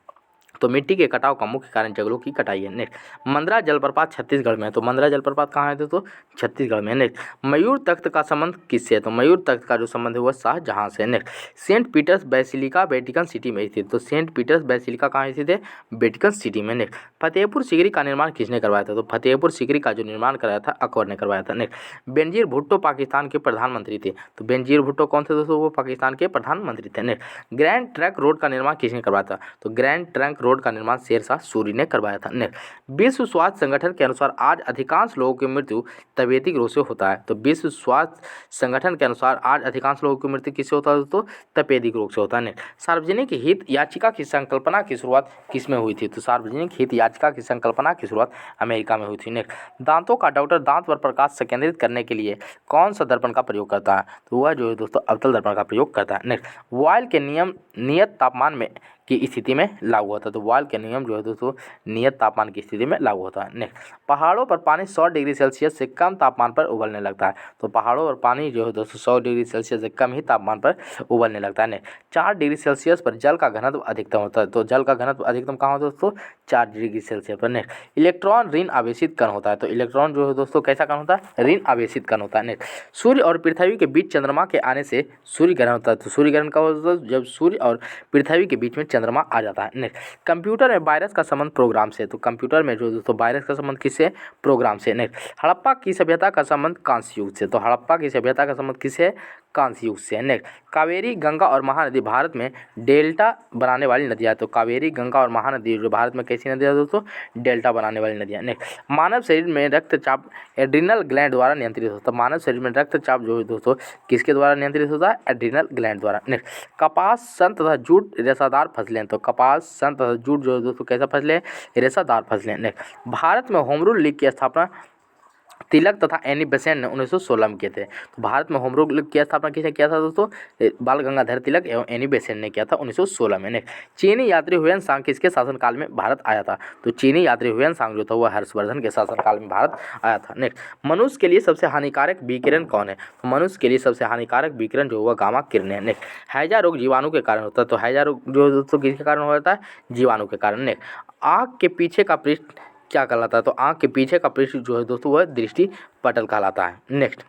तो मिट्टी के कटाव का मुख्य कारण जंगलों की कटाई है। नेक्स्ट, मंदरा जलप्रपात छत्तीसगढ़ में है। तो मंदरा जलप्रपात कहाँ है दोस्तों? छत्तीसगढ़ में। नेक्स्ट, मयूर तख्त का संबंध किससे है? तो मयूर तख्त का जो संबंध है वह शाहजहाँ से। Next, Saint Peter's Basilica Vatican City में स्थित। तो सेंट पीटर्स बेसिलिका कहाँ स्थित है? वेटिकन सिटी में। नेक्स्ट, फतेहपुर सीकरी का निर्माण किसने करवाया था? तो फतेहपुर सीकरी का जो निर्माण कराया था अकबर ने करवाया था। नेक्स्ट, बेनजीर भुट्टो पाकिस्तान के प्रधानमंत्री थे। तो बेनजीर भुट्टो कौन थे दोस्तों? वो पाकिस्तान के प्रधानमंत्री थे। नेक्स्ट, ग्रैंड ट्रंक रोड का निर्माण किसने करवाया था? तो ग्रैंड ट्रंक रोड का निर्माण शेरशाह सूरी ने करवाया था। नेक्स्ट, विश्व स्वास्थ्य संगठन के अनुसार आज अधिकांश लोगों की मृत्यु तपेदिक रोग से होता है। तो विश्व स्वास्थ्य संगठन के अनुसार आज अधिकांश लोगों की मृत्यु किससे होता है दोस्तों? तपेदिक रोग से होता है। नेक्स्ट, सार्वजनिक हित याचिका की संकल्पना की शुरुआत किसमें हुई थी? तो सार्वजनिक हित याचिका की संकल्पना की शुरुआत अमेरिका में हुई थी। नेक्स्ट, दांतों का डॉक्टर दांत पर प्रकाश संकेंद्रित करने के लिए कौन सा दर्पण का प्रयोग करता है? तो वह जो है दोस्तों अवतल दर्पण का प्रयोग करता है। नेक्स्ट, बॉयल के नियम नियत तापमान में की स्थिति में लागू होता है। तो बॉयल के नियम जो है दोस्तों नियत तापमान की स्थिति में लागू होता है। नेक्स्ट, पहाड़ों पर पानी 100 डिग्री सेल्सियस से कम तापमान पर उबलने लगता है। तो पहाड़ों पर पानी जो है दोस्तों 100 डिग्री सेल्सियस से कम ही तापमान पर उबलने लगता है। नेक्स्ट, 4 डिग्री सेल्सियस पर जल का घनत्व अधिकतम होता है। तो जल का घनत्व अधिकतम कहाँ होता है दोस्तों? 4 डिग्री सेल्सियस पर। नेक्स्ट, इलेक्ट्रॉन ऋण आवेशित कण होता है। तो इलेक्ट्रॉन जो है दोस्तों कैसा कण होता है? ऋण आवेशित कण होता है। नेक्स्ट, सूर्य और पृथ्वी के बीच चंद्रमा के आने से सूर्य ग्रहण होता है। तो सूर्य ग्रहण कब होता है? जब सूर्य और पृथ्वी के बीच में चंद्रमा आ जाता है। नेक्स्ट, कंप्यूटर में वायरस का संबंध प्रोग्राम से, तो कंप्यूटर में जो दोस्तों वायरस का संबंध किससे, प्रोग्राम से। नेक्स्ट, हड़प्पा की सभ्यता का संबंध कांस्य युग से, तो हड़प्पा की सभ्यता का संबंध किससे, कांस्य युग से। नेक्स्ट, कावेरी, गंगा और महानदी भारत में डेल्टा बनाने वाली नदियाँ, तो कावेरी, गंगा और महानदी जो भारत में कैसी नदियाँ दोस्तों, डेल्टा बनाने वाली नदियाँ। नेक्स्ट, मानव शरीर में रक्तचाप एड्रिनल ग्लैंड द्वारा नियंत्रित होता है, मानव शरीर में रक्तचाप जो है दोस्तों किसके द्वारा नियंत्रित होता है, एड्रिनल ग्लैंड द्वारा। नेक्स्ट, कपास, सन तथा जूट रेसादार फसलें, तो कपास, सन तथा जूट जो है दोस्तों कैसा फसलें, रेसादार फसलें। नेक्स्ट, भारत में होम रूल लीग की स्थापना तिलक तथा एनी बेसेंट ने 1916 में किए थे, तो भारत में होम रूल लीग की स्थापना किसने किया था दोस्तों, बाल गंगाधर तिलक एवं एनी बेसेंट ने किया था 1916 में। नेक्स्ट, चीनी यात्री हुएनसांग किसके शासनकाल में भारत आया था, तो चीनी यात्री हुएनसांग जो था वह हर्षवर्धन के शासनकाल में भारत आया था। नेक्स्ट, मनुष्य के लिए सबसे हानिकारक विकिरण कौन है, तो मनुष्य के लिए सबसे हानिकारक विकिरण जो हुआ गामा किरण है। नेक्स्ट, हैजा रोग जीवाणु के कारण होता है, तो हैजा रोग जो दोस्तों किसके कारण होता है, जीवाणु के कारण। नेक्स्ट, आँख के पीछे का पृष्ठ क्या कहलाता है, तो आँख के पीछे का पृष्ठ जो है दोस्तों वह दृष्टि पटल कहलाता है। नेक्स्ट,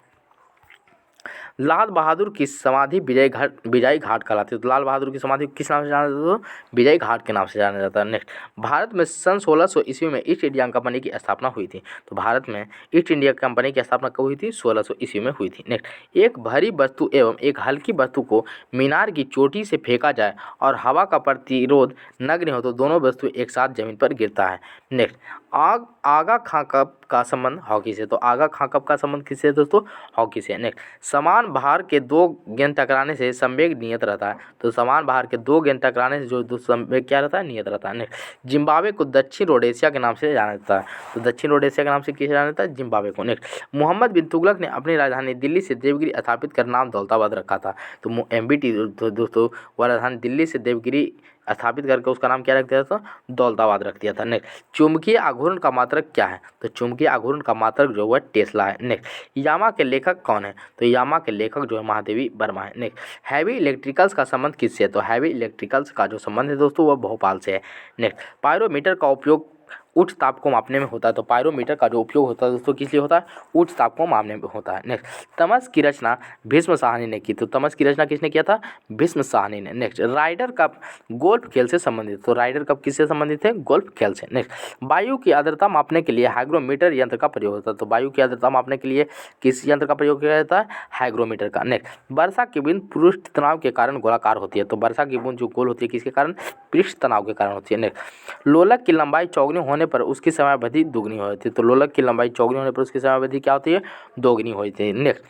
लाल बहादुर की समाधि विजय घाट कहलाती है, तो लाल बहादुर की समाधि किस नाम से जाना जाता है, तो विजय घाट के नाम से जाना जाता है। नेक्स्ट, भारत में सन 1600 ईस्वी में ईस्ट इंडिया कंपनी की स्थापना हुई थी, तो भारत में ईस्ट इंडिया कंपनी की स्थापना कब हुई थी, 1600 ईस्वी में हुई थी। नेक्स्ट, एक भारी वस्तु एवं एक हल्की वस्तु को मीनार की चोटी से फेंका जाए और हवा का प्रतिरोध नगण्य हो तो दोनों वस्तु एक साथ जमीन पर गिरता है। नेक्स्ट, आगा खां कप का संबंध हॉकी से, तो आगा खां कप का संबंध किससे दोस्तों, हॉकी से। नेक्स्ट, समान भार के दो गेंद टकराने से संवेग नियत रहता है, तो समान भार के दो गेंद टकराने से जो संवेग क्या रहता है, नियत रहता है। नेक्स्ट, जिम्बाब्वे को दक्षिण रोडेशिया के नाम से जाना जाता है, तो दक्षिण रोडेशिया के नाम से किसे जाना जाता है, जिम्बाब्वे को। नेक्स्ट, मोहम्मद बिन तुगलक ने अपनी राजधानी दिल्ली से देवगिरी स्थापित कर नाम दौलताबाद रखा था, तो MBT दोस्तों वह राजधानी दिल्ली से देवगिरी स्थापित करके उसका नाम क्या रख दिया था, दौलताबाद रख दिया था। नेक्स्ट, चुंबकीय आघूर्ण का मात्रक क्या है, तो चुंबकीय आघूर्ण का मात्रक जो है टेस्ला है। नेक्स्ट, यामा के लेखक कौन है, तो यामा के लेखक जो है महादेवी वर्मा है। नेक्स्ट, हैवी इलेक्ट्रिकल्स का संबंध किससे है, तो हैवी इलेक्ट्रिकल्स का जो संबंध है दोस्तों वह भोपाल से है। नेक्स्ट, पायरोमीटर का उपयोग उच्च ताप को मापने में होता है, तो पायरोमीटर का जो उपयोग होता है दोस्तों किस लिए होता है, उच्च ताप को मापने में होता है। नेक्स्ट, तमस की रचना भीष्म साहनी ने की, तो तमस की रचना किसने किया था, भीष्म साहनी ने। नेक्स्ट, राइडर कप गोल्फ खेल से संबंधित, तो राइडर कप किससे संबंधित है, गोल्फ खेल से। नेक्स्ट, वायु की आर्द्रता मापने के लिए हाइग्रोमीटर यंत्र का प्रयोग होता है, तो वायु की आर्द्रता मापने के लिए किस यंत्र का प्रयोग किया जाता है, हाइग्रोमीटर का। नेक्स्ट, वर्षा की बूंद पृष्ठ तनाव के कारण गोलाकार होती है, तो वर्षा की बूंद जो गोल होती है किसके कारण, पृष्ठ तनाव के कारण होती है। नेक्स्ट, लोलक की लंबाई चौगुनी होने पर उसकी समयावधि दुगनी होती है, तो लोलक की लंबाई चौगुनी होने पर उसकी समयावधि क्या होती है, दोगुनी होती है। नेक्स्ट,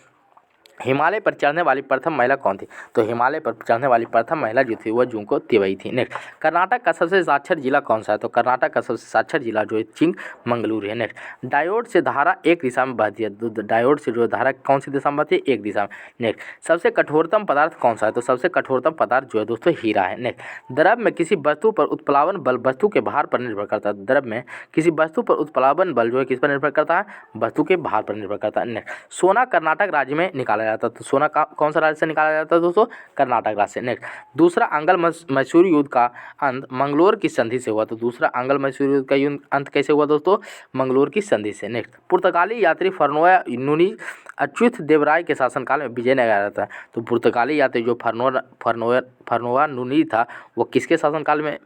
हिमालय पर चढ़ने वाली प्रथम महिला कौन थी, तो हिमालय पर चढ़ने वाली प्रथम महिला जो थी वह जुंको तिवई थी। नेक्स्ट, कर्नाटक का सबसे साक्षर जिला कौन सा है, तो कर्नाटक का सबसे साक्षर जिला जो है चिंगमंगलूर है। नेक्स्ट, डायोड से धारा एक दिशा में बहती है, तो डायोड से जो धारा कौन सी दिशा में बहती है, एक दिशा में। नेक्स्ट, सबसे कठोरतम पदार्थ कौन सा है, तो सबसे कठोरतम पदार्थ जो है दोस्तों हीरा है। नेक्स्ट, द्रव में किसी वस्तु पर उत्प्लावन बल वस्तु के भार पर निर्भर करता है, द्रव में किसी वस्तु पर उत्प्लावन बल जो है किस पर निर्भर करता है, वस्तु के भार पर निर्भर करता है। नेक्स्ट, सोना कर्नाटक राज्य में निकाला जाता है, तो सोना कौन सा राज्य से निकाला जाता है दोस्तों, कर्नाटक राज्य से। नेक्स्ट, दूसरा आंग्ल मैसूर युद्ध का अंत मंगलोर की संधि से हुआ, तो दूसरा आंग्ल मैसूर युद्ध का अंत कैसे हुआ दोस्तों, मंगलोर की संधि से। नेक्स्ट, पुर्तगाली यात्री फर्नोआ नुनी अच्युत देवराय के शासनकाल में विजयनगर आया था, तो पुर्तगाली यात्री जो फर्नोआ नुनी था वो किसके शासनकाल में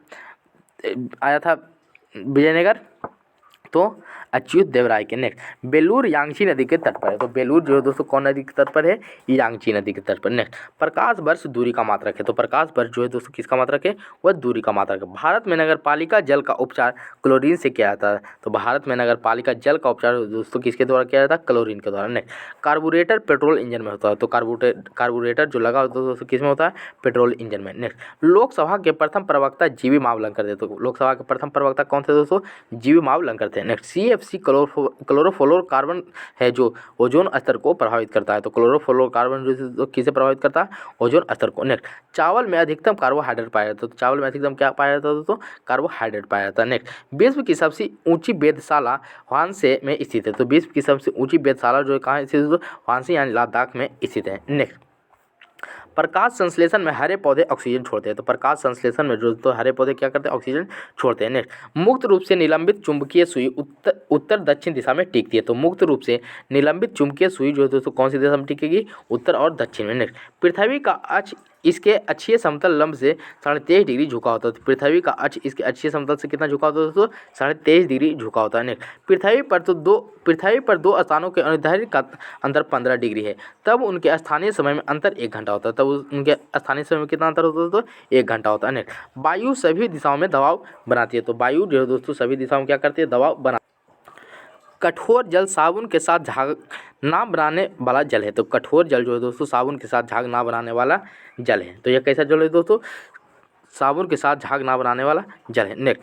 आया था विजयनगर, तो अच्युत देवराय के। नेक्स्ट, बेलूर यांगची नदी के तट पर है, तो बेलूर जो है दोस्तों कौन नदी के तट पर है, यांगची नदी के तट पर। नेक्स्ट, प्रकाश वर्ष दूरी का मात्रक है, तो प्रकाश वर्ष जो है दोस्तों किसका मात्रक है, वह दूरी का मात्रक है। भारत में नगर पालिका जल का उपचार क्लोरीन से किया जाता है, तो भारत में नगर पालिका जल का उपचार दोस्तों किसके द्वारा किया जाता है, क्लोरीन के द्वारा। नेक्स्ट, कार्बोरेटर पेट्रोल इंजन में होता है, तो कार्बोरेटर जो लगा होता है दोस्तों किस में होता है, पेट्रोल इंजन में। नेक्स्ट, लोकसभा के प्रथम प्रवक्ता जीवी मावलंकर थे, तो लोकसभा के प्रथम प्रवक्ता कौन थे दोस्तों, जीवी मावलंकर थे। नेक्स्ट, CFC क्लोरोफ्लोरोकार्बन है जो ओजोन स्तर को प्रभावित करता है, तो क्लोरोफ्लोरोकार्बन जो किसे प्रभावित करता है, ओजोन स्तर को। नेक्स्ट, चावल में अधिकतम कार्बोहाइड्रेट पाया जाता है, तो चावल में अधिकतम क्या पाया जाता है दोस्तों, कार्बोहाइड्रेट पाया जाता है। नेक्स्ट, विश्व की सबसे ऊंची वेधशाला ह्वानसे में स्थित है, तो विश्व की सबसे ऊंची वेधशाला जो है कहाँ स्थित है दोस्तों, ह्वानसे यानी लद्दाख में स्थित है। नेक्स्ट, प्रकाश संश्लेषण में हरे पौधे ऑक्सीजन छोड़ते हैं, तो प्रकाश संश्लेषण में जो तो हरे पौधे क्या करते हैं, ऑक्सीजन छोड़ते हैं। नेक्स्ट, मुक्त रूप से निलंबित चुंबकीय सुई उत्तर दक्षिण दिशा में टिकती है, तो मुक्त रूप से निलंबित चुंबकीय सुई जो है दोस्तों कौन सी दिशा में टिकेगी, उत्तर और दक्षिण में। नेक्स्ट, पृथ्वी का अक्ष इसके अक्षीय समतल लंब से 23.5 डिग्री झुका होता है। तो पृथ्वी का अक्ष इसके अक्षीय समतल से कितना झुका होता है दोस्तों? 23.5 डिग्री झुका होता है। नेक्स्ट, पृथ्वी पर दो स्थानों के अनुदैर्ध्य का अंतर 15 डिग्री है, तब उनके स्थानीय समय में अंतर 1 घंटा होता है। तब उनके स्थानीय समय में कितना अंतर होता है दोस्तों? 1 घंटा होता है। नेक्स्ट, वायु सभी दिशाओं में दबाव बनाती है। तो वायु जो है दोस्तों सभी दिशाओं में क्या करती है? दबाव बना। कठोर जल साबुन के साथ झाग ना बनाने वाला जल है। तो कठोर जल जो है दोस्तों साबुन के साथ झाग ना बनाने वाला जल है। तो यह कैसा जल है दोस्तों? साबुन के साथ झाग ना बनाने वाला जल है। नेक्स्ट,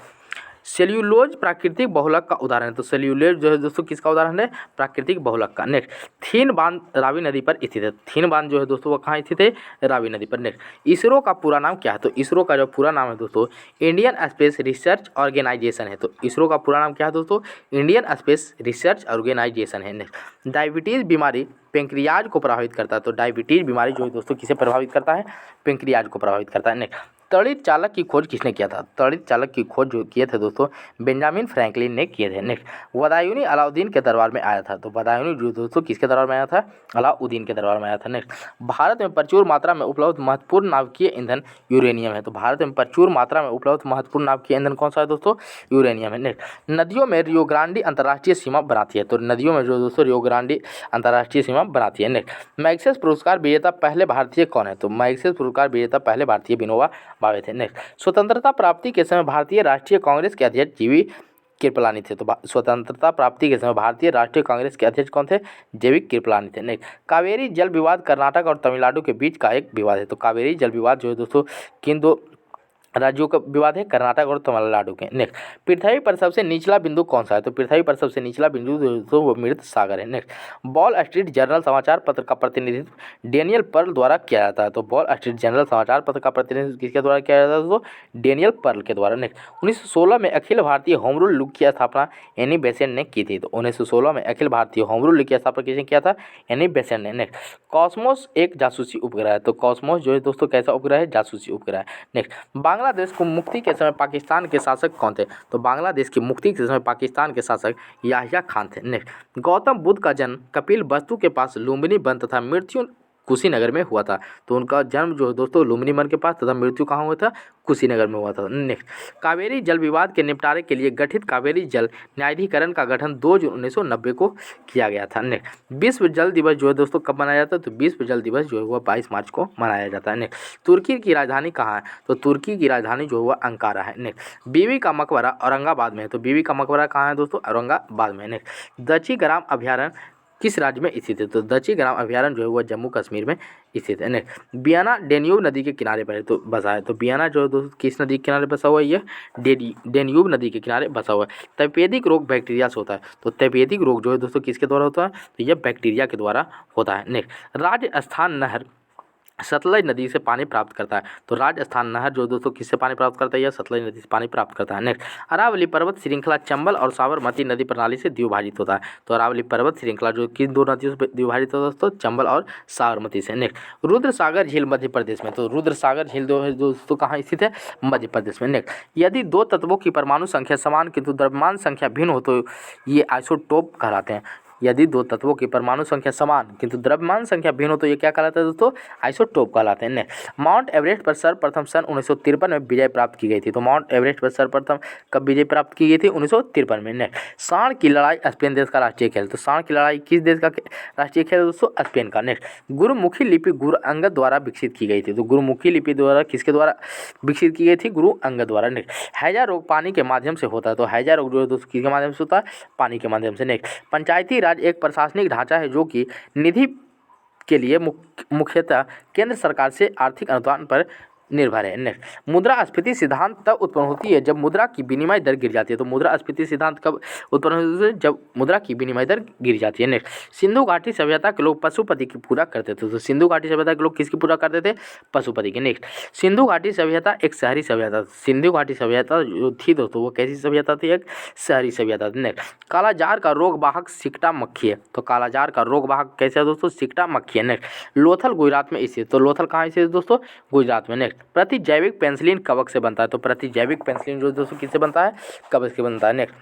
सेल्यूलोज प्राकृतिक बहुलक का उदाहरण है। तो सेल्यूलोज जो है दोस्तों किसका उदाहरण है? प्राकृतिक बहुलक का। नेक्स्ट, थीन बांध रावी नदी पर स्थित है। थीन बांध जो है दोस्तों वो कहाँ स्थित है? रावी नदी पर। नेक्स्ट, इसरो का पूरा नाम क्या है? तो इसरो का जो पूरा नाम है दोस्तों इंडियन स्पेस रिसर्च ऑर्गेनाइजेशन है। तो इसरो का पूरा नाम क्या है दोस्तों? इंडियन स्पेस रिसर्च ऑर्गेनाइजेशन है। नेक्स्ट, डायबिटीज़ बीमारी पेंक्रियाज को प्रभावित करता है। तो डायबिटीज़ बीमारी जो है दोस्तों किसे प्रभावित करता है? पेंक्रियाज को प्रभावित करता है। नेक्स्ट, तड़ित चालक की खोज किसने किया था? तड़ित चालक की खोज जो किए थे दोस्तों बेंजामिन फ्रैंकलिन ने किए थे। नेक्स्ट, बदायूनी अलाउद्दीन के दरबार में आया था। तो बदायूनी जो दोस्तों किसके दरबार में आया था? अलाउद्दीन के दरबार में आया था। नेक्स्ट, भारत में प्रचुर मात्रा में उपलब्ध महत्वपूर्ण नाभिकीय ईंधन यूरेनियम है। तो भारत में प्रचुर मात्रा में उपलब्ध महत्वपूर्ण नाभिकीय ईंधन कौन सा है दोस्तों? यूरेनियम है। नेक्स्ट, नदियों में रियो ग्रांडी अंतर्राष्ट्रीय सीमा बनाती है। तो नदियों में जो दोस्तों रियो ग्रांडी अंतर्राष्ट्रीय सीमा बनाती है। नेक्स्ट, मैग्सेस पुरस्कार विजेता पहले भारतीय कौन है? तो मैग्सेस पुरस्कार विजेता पहले भारतीय विनोबा भावे थे। नेक्स्ट, स्वतंत्रता प्राप्ति के समय भारतीय राष्ट्रीय कांग्रेस के अध्यक्ष जीवी कृपलानी थे। तो स्वतंत्रता प्राप्ति के समय भारतीय राष्ट्रीय कांग्रेस के अध्यक्ष कौन थे? जीवी कृपलानी थे। नेक्स्ट, कावेरी जल विवाद कर्नाटक और तमिलनाडु के बीच का एक विवाद है। तो कावेरी जल विवाद जो है दोस्तों किन दो राज्यों का विवाद है? कर्नाटक और तमिलनाडु के। नेक्स्ट, पृथ्वी पर सबसे निचला बिंदु कौन सा है? तो पृथ्वी पर सबसे निचला बिंदु दोस्तों वो मृत सागर है। नेक्स्ट, वॉल स्ट्रीट जर्नल समाचार पत्र का प्रतिनिधित्व डेनियल पर्ल द्वारा किया जाता है। तो वॉल स्ट्रीट जर्नल समाचार पत्र का प्रतिनिधित्व किसके द्वारा किया जाता है दोस्तों? डेनियल पर्ल के द्वारा। नेक्स्ट, 1916 में Akhil Bharatiya home rule league की स्थापना एनी बेसेंट ने की थी। तो 1916 में Akhil Bharatiya home rule league की स्थापना किसने किया था? एनी बेसेंट ने। नेक्स्ट, कॉस्मोस एक जासूसी उपग्रह है। तो कॉस्मोस जो है दोस्तों कैसा उपग्रह है? जासूसी उपग्रह है। नेक्स्ट, बांग्लादेश को मुक्ति के समय पाकिस्तान के शासक कौन थे? तो बांग्लादेश की मुक्ति के समय पाकिस्तान के शासक याहिया खान थे। नेक्स्ट, गौतम बुद्ध का जन्म कपिल वस्तु के पास लुम्बिनी वन तथा मृत्यु कुशीनगर में हुआ था। तो उनका जन्म जो है दोस्तों लुम्बिनी वन के पास तथा मृत्यु कहाँ हुआ था? कुशीनगर में हुआ था। नेक्स्ट, कावेरी जल विवाद के निपटारे के लिए गठित कावेरी जल न्यायाधिकरण का गठन 2 जून 1990 को किया गया था। नेक्स्ट, विश्व जल दिवस जो है दोस्तों कब मनाया जाता है? तो विश्व जल दिवस जो है वह 22 मार्च को मनाया जाता है। नेक्स्ट, तुर्की की राजधानी कहाँ है? तो तुर्की की राजधानी जो है वह अंकारा है। नेक्स्ट, बीबी का मकबरा औरंगाबाद में है। तो बीबी का मकबरा कहाँ है दोस्तों? औरंगाबाद में। नेक्स्ट, दची ग्राम अभ्यारण्य किस राज्य में स्थित है? तो दची ग्राम अभ्यारण्य जो है वह जम्मू कश्मीर में स्थित है। नेक्स्ट, बियाना डेन्यूब नदी के किनारे पर है तो बसा है। तो बियाना जो है दोस्तों किस नदी के किनारे बसा हुआ है? यह डेन्यूब नदी के किनारे बसा हुआ है। तपेदिक रोग बैक्टीरिया से होता है। तो तपेदिक रोग जो है दोस्तों किसके द्वारा होता है? तो यह बैक्टीरिया के द्वारा होता है। नेक्स्ट, राजस्थान नहर सतलज नदी से पानी प्राप्त करता है। तो राजस्थान नहर जो दोस्तों किससे पानी प्राप्त करता है? या सतलज नदी से पानी प्राप्त करता है। नेक्स्ट, अरावली पर्वत श्रृंखला चंबल और साबरमती नदी प्रणाली से द्विभाजित होता है। तो अरावली पर्वत श्रृंखला जो किन दो नदियों से द्विभाजित होता है दोस्तों? चंबल और साबरमती से। नेक्स्ट, रुद्र सागर झील मध्य प्रदेश में। तो रुद्र सागर झील दोस्तों कहाँ स्थित है? मध्य प्रदेश में। नेक्स्ट, यदि दो तत्वों की परमाणु संख्या समान किंतु द्रव्यमान संख्या भिन्न हो तो ये आइसोटोप कहलाते हैं। यदि दो तत्वों की परमाणु संख्या समान किंतु द्रव्यमान संख्या भिन्न हो तो ये क्या कहलाता है दोस्तों? आइसोटोप कहलाते हैं। माउंट एवरेस्ट पर सर्वप्रथम सन 1953 में विजय प्राप्त की गई थी। तो माउंट एवरेस्ट पर सर्वप्रथम कब विजय प्राप्त की गई थी? 1953 में। सांड की लड़ाई स्पेन देश का राष्ट्रीय खेल। तो सांड की लड़ाई किस देश का राष्ट्रीय खेल है दोस्तों? स्पेन का। नेक्स्ट, गुरुमुखी लिपि गुरु अंगद द्वारा विकसित की गई थी। तो गुरुमुखी लिपि द्वारा किसके द्वारा विकसित की गई थी? गुरु अंगद द्वारा। नेक्स्ट, हैजा रोग पानी के माध्यम से होता है। तो हैजा रोग जो है दोस्तों किसके माध्यम से होता है? पानी के माध्यम से। नेक्स्ट, पंचायती राज एक प्रशासनिक ढांचा है जो कि निधि के लिए मुख्यतः केंद्र सरकार से आर्थिक अनुदान पर निर्भर है। नेक्स्ट, मुद्रास्फीति सिद्धांत तब उत्पन्न होती है जब मुद्रा की विनिमय दर गिर जाती है। तो मुद्रास्फीति सिद्धांत कब उत्पन्न होती है? जब मुद्रा की विनिमय दर गिर जाती है। नेक्स्ट, सिंधु घाटी सभ्यता के लोग पशुपति की पूजा करते थे। तो सिंधु घाटी सभ्यता के लोग किसकी पूजा करते थे? पशुपति की। नेक्स्ट, सिंधु घाटी सभ्यता एक शहरी सभ्यता। सिंधु घाटी सभ्यता जो थी दोस्तों वो कैसी सभ्यता थी? एक शहरी सभ्यता थी। नेक्स्ट, कालाजार का रोग वाहक सिकटा मक्खी है। तो कालाजार का रोग वाहक कैसे है दोस्तों? सिकटा मक्खी है। नेक्स्ट, लोथल गुजरात में स्थित। तो लोथल कहाँ स्थित है दोस्तों? गुजरात में। नेक्स्ट, प्रतिजैविक पेनिसिलिन कवक से बनता है। तो प्रतिजैविक पेनिसिलिन जो दोस्तों किससे बनता है? कवक से बनता है। नेक्स्ट,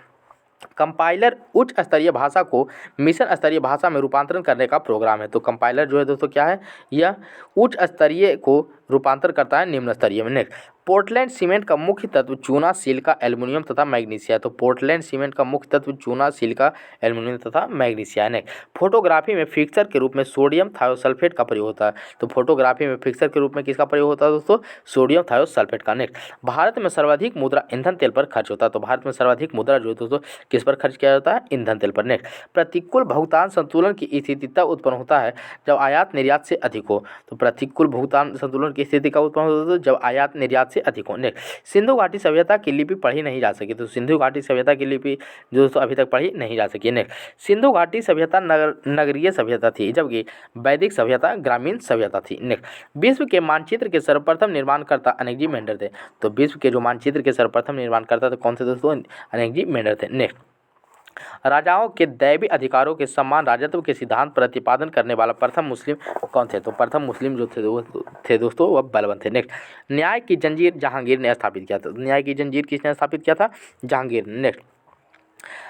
कंपाइलर उच्च स्तरीय भाषा को मिशन स्तरीय भाषा में रूपांतरण करने का प्रोग्राम है। तो कंपाइलर जो है दोस्तों क्या है? यह उच्च स्तरीय को रूपांतर करता है निम्न स्तरीय में। नेक्स्ट, पोर्टलैंड सीमेंट का मुख्य तत्व चूना, सिलिका, एल्युमिनियम तथा मैग्नीशिया है। तो पोर्टलैंड सीमेंट का मुख्य तत्व चूना, सिलिका, एल्युमिनियम तथा मैग्नीशिया है। नेक्स्ट, फोटोग्राफी में फिक्सर के रूप में सोडियम थायोसल्फेट का प्रयोग होता है। तो फोटोग्राफी में फिक्सर के रूप में किसका प्रयोग होता है दोस्तों? सोडियम थायोसल्फेट का। नेक्स्ट, भारत में सर्वाधिक मुद्रा ईंधन तेल पर खर्च होता है। तो भारत में सर्वाधिक मुद्रा जो है दोस्तों किस पर खर्च किया जाता है? ईंधन तेल पर। नेक्स्ट, प्रतिकूल भुगतान संतुलन की स्थिति तब उत्पन्न होता है जब आयात निर्यात से अधिक हो। तो प्रतिकूल भुगतान संतुलन की स्थिति कब उत्पन्न होता है? जब आयात निर्यात से अधिक हो। नेक्स्ट, सिंधु घाटी सभ्यता की लिपि पढ़ी नहीं जा सकी। तो सिंधु घाटी सभ्यता की लिपि जो दोस्तों अभी तक पढ़ी नहीं जा सकी। नेक्स्ट, सिंधु घाटी सभ्यता नगरीय सभ्यता थी, जबकि वैदिक सभ्यता ग्रामीण सभ्यता थी। नेक्स्ट, विश्व के मानचित्र के सर्वप्रथम निर्माणकर्ता अनेकजी मेंडर थे। तो विश्व के जो मानचित्र के सर्वप्रथम निर्माणकर्ता थे कौन थे दोस्तों? अनेकजी मेंडर थे। नेक्स्ट, राजाओं के दैवी अधिकारों के सम्मान राजत्व के सिद्धांत प्रतिपादन करने वाला प्रथम मुस्लिम कौन थे? तो प्रथम मुस्लिम जो थे वो थे दोस्तों वह बलबन थे। नेक्स्ट, न्याय की जंजीर जहांगीर ने स्थापित किया था। न्याय की जंजीर किसने स्थापित किया था? जहांगीर ने। नेक्स्ट,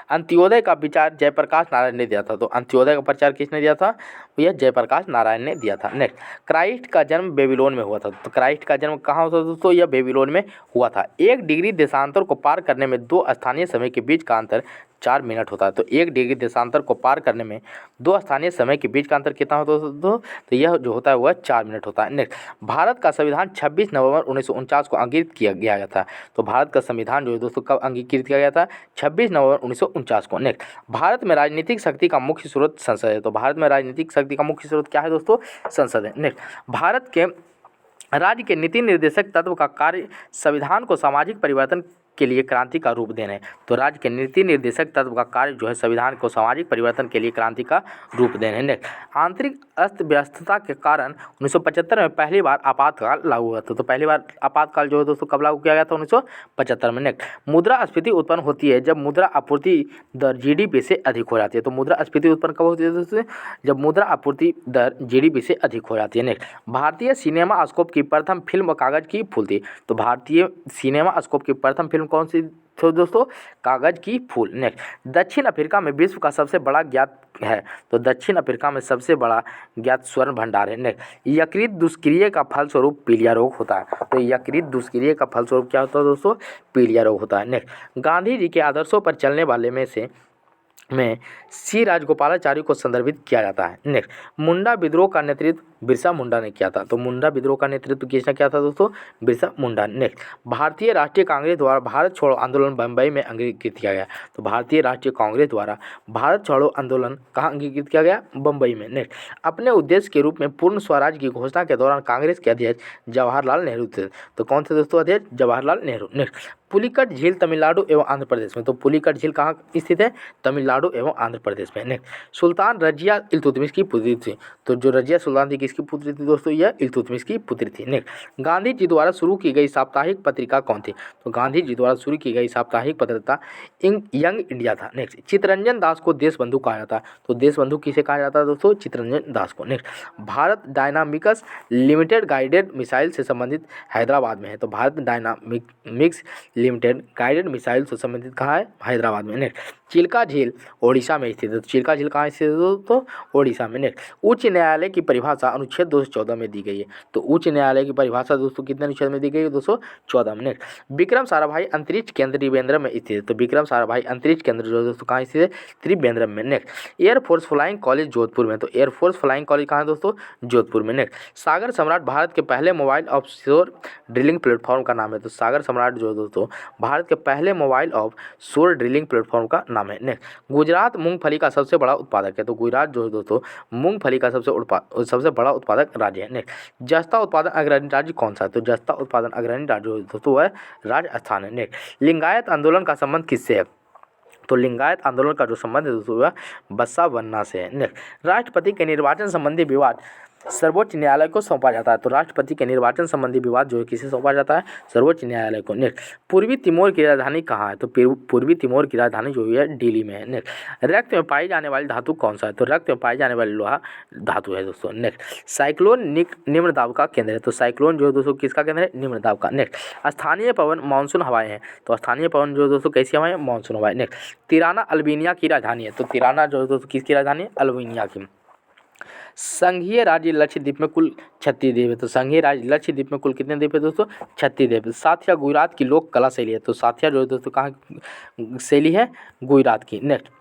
अंत्योदय का विचार जयप्रकाश नारायण ने दिया था। तो अंत्योदय का प्रचार किसने दिया था? यह जयप्रकाश नारायण ने दिया था। नेक्स्ट, क्राइस्ट का जन्म बेबीलोन में हुआ था। तो क्राइस्ट का जन्म कहाँ हुआ था दोस्तों? यह बेबीलोन में हुआ था। 1 डिग्री देशांतर को पार करने में 2 स्थानीय समय के बीच का अंतर 4 मिनट होता है। तो 1 डिग्री देशांतर को पार करने में 2 स्थानीय समय के बीच का अंतर कितना होता है दोस्तों? तो यह जो होता है वह 4 मिनट होता है। नेक्स्ट, भारत का संविधान 26 नवंबर 1949 को अंकित किया गया था। तो भारत का संविधान जो है दोस्तों कब अंगीकृत किया गया था? 26 नवंबर 1949 को। नेक्स्ट, भारत में राजनीतिक शक्ति का मुख्य स्रोत संसद है। तो भारत में राजनीतिक शक्ति का मुख्य स्रोत क्या है दोस्तों? संसद है। नेक्स्ट, भारत के राज्य के नीति निर्देशक तत्व का कार्य संविधान को सामाजिक परिवर्तन के लिए क्रांति का रूप देना है। तो राज्य के नीति निर्देशक तत्व का कार्य जो है संविधान को सामाजिक परिवर्तन के लिए क्रांति का रूप देना है। नेक्स्ट, आंतरिक अस्त व्यस्तता के कारण 1975 में पहली बार आपातकाल लागू हुआ था। तो पहली बार आपातकाल जो है दोस्तों कब लागू किया गया था? 1975 में। नेक्स्ट, मुद्रास्फीति उत्पन्न होती है जब मुद्रा आपूर्ति दर जीडीपी से अधिक हो जाती है। तो मुद्रास्फीति उत्पन्न कब होती है दोस्तों? जब मुद्रा आपूर्ति दर जीडीपी से अधिक हो जाती है। नेक्स्ट, भारतीय सिनेमास्कोप की प्रथम फिल्म कागज की फूल थी। तो भारतीय सिनेमास्कोप की प्रथम फिल्म कौन सी तो दोस्तों? कागज की फूल। नेक्स्ट, दक्षिण अफ्रीका में विश्व का सबसे बड़ा ज्ञात है। तो दक्षिण अफ्रीका में सबसे बड़ा ज्ञात स्वर्ण भंडार है। नेक्स्ट, यकृत दुष्क्रिय का फलस्वरूप पीलिया रोग होता है। तो यकृत दुष्क्रिय का फलस्वरूप क्या होता है दोस्तों? पीलिया रोग होता है। नेक्स्ट, गांधी जी के आदर्शों पर चलने वाले में सी राजगोपालाचारी को संदर्भित किया जाता है। नेक्स्ट, मुंडा विद्रोह का नेतृत्व बिरसा मुंडा ने किया था। तो मुंडा विद्रोह का नेतृत्व किसने किया था दोस्तों? बिरसा मुंडा। नेक्स्ट, भारतीय राष्ट्रीय कांग्रेस द्वारा भारत छोड़ो आंदोलन बम्बई में अंगीकृत किया गया। तो भारतीय राष्ट्रीय कांग्रेस द्वारा भारत छोड़ो आंदोलन कहाँ अंगीकृत किया गया? बम्बई में। नेक्स्ट, अपने उद्देश्य के रूप में पूर्ण स्वराज की घोषणा के दौरान कांग्रेस के अध्यक्ष जवाहरलाल नेहरू थे। तो कौन थे दोस्तों अध्यक्ष? जवाहरलाल नेहरू। नेक्स्ट, पुलिकट झील तमिलनाडु एवं आंध्र प्रदेश में। तो पुलिकट झील कहाँ स्थित है? तमिलनाडु एवं आंध्र प्रदेश में। नेक्स्ट, सुल्तान रजिया इल्तुतमिश की पुत्री थी। तो जो रजिया सुल्तान थी किसकी पुत्री थी दोस्तों? यह इल्तुतमिश की पुत्री थी। नेक्स्ट, गांधी जी द्वारा शुरू की गई साप्ताहिक पत्रिका कौन थी? तो गांधी जी द्वारा शुरू की गई साप्ताहिक पत्रिका यंग इंडिया था। नेक्स्ट, चित्तरंजन दास को देशबंधु कहा जाता है। तो देशबंधु किसे कहा जाता है दोस्तों? चित्तरंजन दास को। Next, Bharat dynamics limited guided missile से संबंधित हैदराबाद में है। तो Bharat dynamics limited guided missile से संबंधित कहाँ है? हैदराबाद में। नेक्स्ट, चिल्का झील ओडिशा में स्थित है। तो चिल्का झील कहाँ स्थित है दोस्तों? ओडिशा में। नेक्स्ट, उच्च न्यायालय की परिभाषा अनुच्छेद 214 में दी गई है। तो उच्च न्यायालय की परिभाषा दोस्तों कितने अनुच्छेद में दी गई है? 214 में। नेक्स्ट, विक्रम साराभाई अंतरिक्ष केंद्र त्रिवेंद्रम में स्थित है। तो विक्रम साराभाई अंतरिक्ष केंद्र जो दोस्तों कहाँ स्थित है? त्रिवेंद्रम में। Next, air force flying college Jodhpur में। तो एयरफोर्स फ्लाइंग कॉलेज कहाँ है दोस्तों? जोधपुर में। नेक्स्ट, सागर सम्राट भारत के पहले मोबाइल ऑफशोर ड्रिलिंग प्लेटफॉर्म का नाम है। तो सागर सम्राट जो दोस्तों भारत के पहले मोबाइल ऑफ शोर ड्रिलिंग प्लेटफॉर्म का नाम है। नेक्स्ट, गुजरात मूंगफली का सबसे बड़ा उत्पादक है। तो गुजरात जो है दोस्तों मूंगफली का सबसे बड़ा उत्पादक राज्य है। नेक्स्ट, जस्ता उत्पादन अग्रणी राज्य कौन सा है? तो जस्ता उत्पादन अग्रणी राज्य दोस्तों वह राजस्थान है। नेक्स्ट, लिंगायत आंदोलन का संबंध किससे है? तो लिंगायत आंदोलन का जो संबंध है दोस्तों वह बस्सावन्ना से है। नेक्स्ट, राष्ट्रपति के निर्वाचन संबंधी विवाद सर्वोच्च न्यायालय को सौंपा जाता है। तो राष्ट्रपति के निर्वाचन संबंधी विवाद जो है किसे सौंपा जाता है? सर्वोच्च न्यायालय को। नेक्स्ट, पूर्वी तिमोर की राजधानी कहाँ है? तो पूर्वी तिमोर की राजधानी जो है दिल्ली में है। नेक्स्ट, रक्त में पाई जाने वाली धातु कौन सा है? तो रक्त में पाई जाने वाली लोहा धातु है दोस्तों। नेक्स्ट, साइक्लोन निम्न दाब का केंद्र है। तो साइक्लोन जो है दोस्तों किसका केंद्र है? निम्न दाब का। नेक्स्ट, स्थानीय पवन मानसून हवाएं हैं। तो स्थानीय पवन जो है दोस्तों कैसी हवाएं? मानसून हवाएं। नेक्स्ट, तिराना अल्बानिया की राजधानी है। तो तिराना जो है दोस्तों किसकी राजधानी है? अल्बानिया की। संघीय राज्य लक्षद्वीप में कुल 36 द्वीप है। तो संघीय राज्य लक्षद्वीप में कुल कितने द्वीप है दोस्तों? 36 द्वीप। साथिया गुजरात की लोक कला शैली है। तो साथिया जो है दोस्तों कहाँ की शैली है? गुजरात की। नेक्स्ट,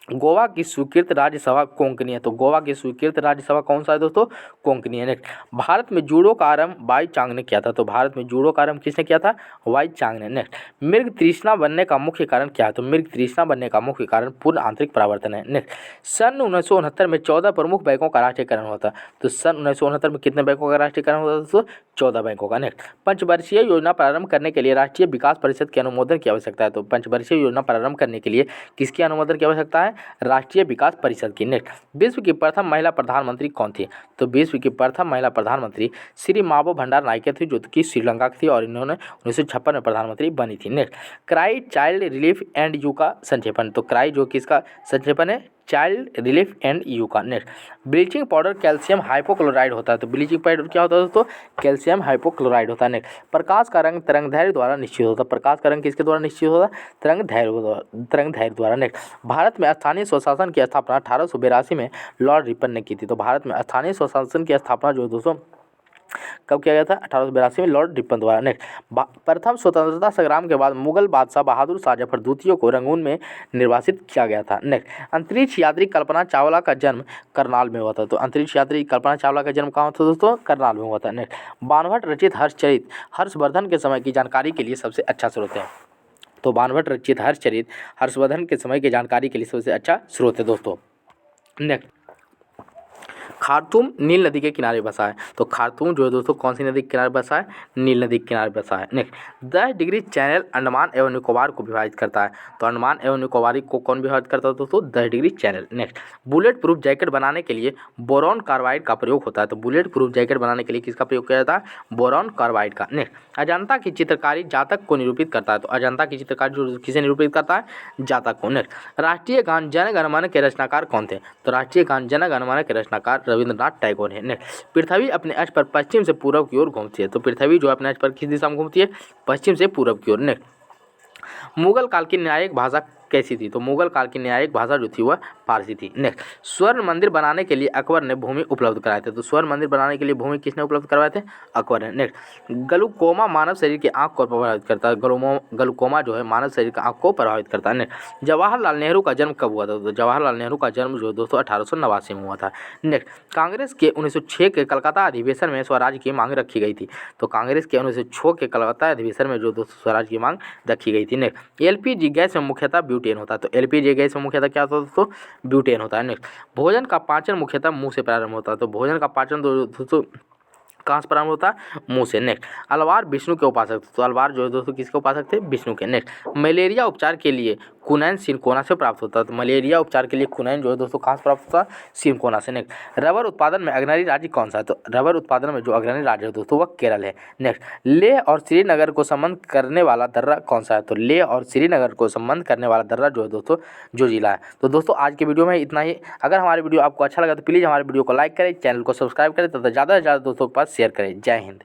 गोवा की स्वीकृत राज्यसभा कोंकणी है। तो गोवा की स्वीकृत राज्यसभा कौन सा है दोस्तों? कोंकणी है। नेक्स्ट, भारत में जूडो का आरंभ बाई चांग ने किया था। तो भारत में जूडो का आरंभ किसने किया था? वाई चांग ने। नेक्स्ट, मृग तृष्णा बनने का मुख्य कारण क्या है? तो मृग तृष्णा बनने का मुख्य कारण पूर्ण आंतरिक परावर्तन है। नेक्स्ट, सन 1969 में 14 प्रमुख बैंकों का राष्ट्रीयकरण हुआ था। तो सन 1969 में कितने बैंकों का राष्ट्रीयकरण हुआ था दोस्तों? 14 बैंकों का। नेक्स्ट, पंचवर्षीय योजना प्रारंभ करने के लिए राष्ट्रीय विकास परिषद के अनुमोदन की आवश्यकता है। तो पंचवर्षीय योजना प्रारंभ करने के लिए किसकी अनुमोदन की आवश्यकता है? राष्ट्रीय विकास परिषद की। नेक्स्ट, विश्व की प्रथम महिला प्रधानमंत्री कौन थी? तो विश्व की प्रथम महिला प्रधानमंत्री श्री मावो भंडार नायके थी, जो कि श्रीलंका की थी और इन्होंने 1956 में प्रधानमंत्री बनी थी। Next, CRY child relief and you का संक्षेपण। तो क्राई जो किसका संक्षेपण है? चाइल्ड रिलीफ एंड यू का। Next, bleaching powder calcium hypochloride होता है। तो ब्लीचिंग पाउडर क्या होता है दोस्तों? कैल्शियम हाइपोक्लोराइड होता है। नेक्स्ट, प्रकाश का रंग तरंगदैर्घ्य द्वारा निश्चित होता है। प्रकाश का रंग किसके द्वारा निश्चित होता है? तरंगदैर्घ्य द्वारा। नेक्स्ट, भारत में स्थानीय स्वशासन की स्थापना 1882 में लॉर्ड रिपन ने की थी। तो भारत में स्थानीय स्वशासन की स्थापना जो है दोस्तों कब किया गया था? 1882 में लॉर्ड रिपन द्वारा। नेक्स्ट, प्रथम स्वतंत्रता संग्राम के बाद मुगल बादशाह बहादुर शाह जफर द्वितीय को रंगून में निर्वासित किया गया था। नेक्स्ट, अंतरिक्ष यात्री कल्पना चावला का जन्म करनाल में हुआ था। तो अंतरिक्ष यात्री कल्पना चावला का जन्म कहाँ हुआ था दोस्तों? करनाल में हुआ था। नेक्स्ट, बाणभट्ट रचित हर्षचरित हर्षवर्धन के समय की जानकारी के लिए सबसे अच्छा स्रोत है। तो बाणभट्ट रचित हर्षचरित हर्षवर्धन के समय की जानकारी के लिए सबसे अच्छा स्रोत है दोस्तों। नेक्स्ट, खार्तूम नील नदी के किनारे बसा है। तो खार्तूम जो है दोस्तों कौन सी नदी के किनारे बसा है? नील नदी के किनारे बसा है। नेक्स्ट, 10 डिग्री चैनल अंडमान एवं निकोबार को विभाजित करता है। तो अंडमान एवं निकोबार को कौन विभाजित करता है दोस्तों? 10 degree channel. Next, bullet proof jacket बनाने के लिए बोरॉन कार्बाइड का प्रयोग होता है। तो बुलेट प्रूफ जैकेट बनाने के लिए किसका प्रयोग किया जाता है? बोरॉन कार्बाइड का। नेक्स्ट, अजंता की चित्रकारी जातक को निरूपित करता है। तो अजंता की चित्रकारी जो किसे निरूपित करता है? जातक को। नेक्स्ट, राष्ट्रीय गान जन गण मन के रचनाकार कौन थे? तो राष्ट्रीय गान जन गण मन के रचनाकार रविंद्रनाथ टैगोर है। नेक्स्ट, पृथ्वी अपने अक्ष पर पश्चिम से पूर्व की ओर घूमती है। तो पृथ्वी जो अपने अक्ष पर किस दिशा में घूमती है? पश्चिम से पूर्व की ओर। नेक्स्ट, मुगल काल की न्यायिक भाषा कैसी थी? तो मुगल काल की न्यायिक भाषा जो थी वह फारसी थी। नेक्स्ट, स्वर्ण मंदिर बनाने के लिए अकबर ने भूमि उपलब्ध कराए थे। तो स्वर्ण मंदिर बनाने के लिए भूमि किसने उपलब्ध करवाए थे? अकबर ने। नेक्स्ट, ग्लूकोमा मानव शरीर की आंख को प्रभावित करता है। ग्लूकोमा जो है मानव शरीर की आंख को प्रभावित करता है। नेक्स्ट, जवाहरलाल नेहरू का जन्म कब हुआ था? तो जवाहरलाल नेहरू का जन्म जो है दोस्तों 1889 में हुआ था। नेक्स्ट, कांग्रेस के 1906 के कलकत्ता अधिवेशन में स्वराज की मांग रखी गई थी। तो कांग्रेस के 1906 के कलकत्ता अधिवेशन में जो दोस्तों स्वराज की मांग रखी गई थी। नेक्स्ट, एलपीजी गैस में मुख्यतः ब्यूटेन होता है। तो एलपीजी गैस में मुख्यतः क्या होता है दोस्तों? ब्यूटेन होता है। नेक्स्ट, भोजन का पाचन मुख्यतः मुंह से प्रारंभ होता है। तो भोजन का पाचन दोस्तों कहाँ से प्रारंभ होता है? मुंह से। नेक्स्ट, अलवार विष्णु के उपासक। तो अलवार जो है दोस्तों किसके उपासक थे? विष्णु के। नेक्स्ट, मलेरिया उपचार के लिए कुनैन सिरकोना से प्राप्त होता है। तो मलेरिया उपचार के लिए कुनैन जो है दोस्तों कहाँ से प्राप्त होता है? सिरकोना से। नेक्स्ट, रबर उत्पादन में अग्रणी राज्य कौन सा है? तो रबर उत्पादन में जो अग्रणी राज्य है दोस्तों वह केरल है। नेक्स्ट, लेह और श्रीनगर को संबंध करने वाला दर्रा कौन सा है? तो लेह और श्रीनगर को संबंध करने वाला दर्रा जो है दोस्तों जो जिला है। तो दोस्तों आज की वीडियो में इतना ही। अगर हमारी वीडियो आपको अच्छा लगा तो प्लीज़ हमारे वीडियो को लाइक करें, चैनल को सब्सक्राइब करें तथा ज़्यादा से ज़्यादा दोस्तों के पास शेयर करें। जय हिंद।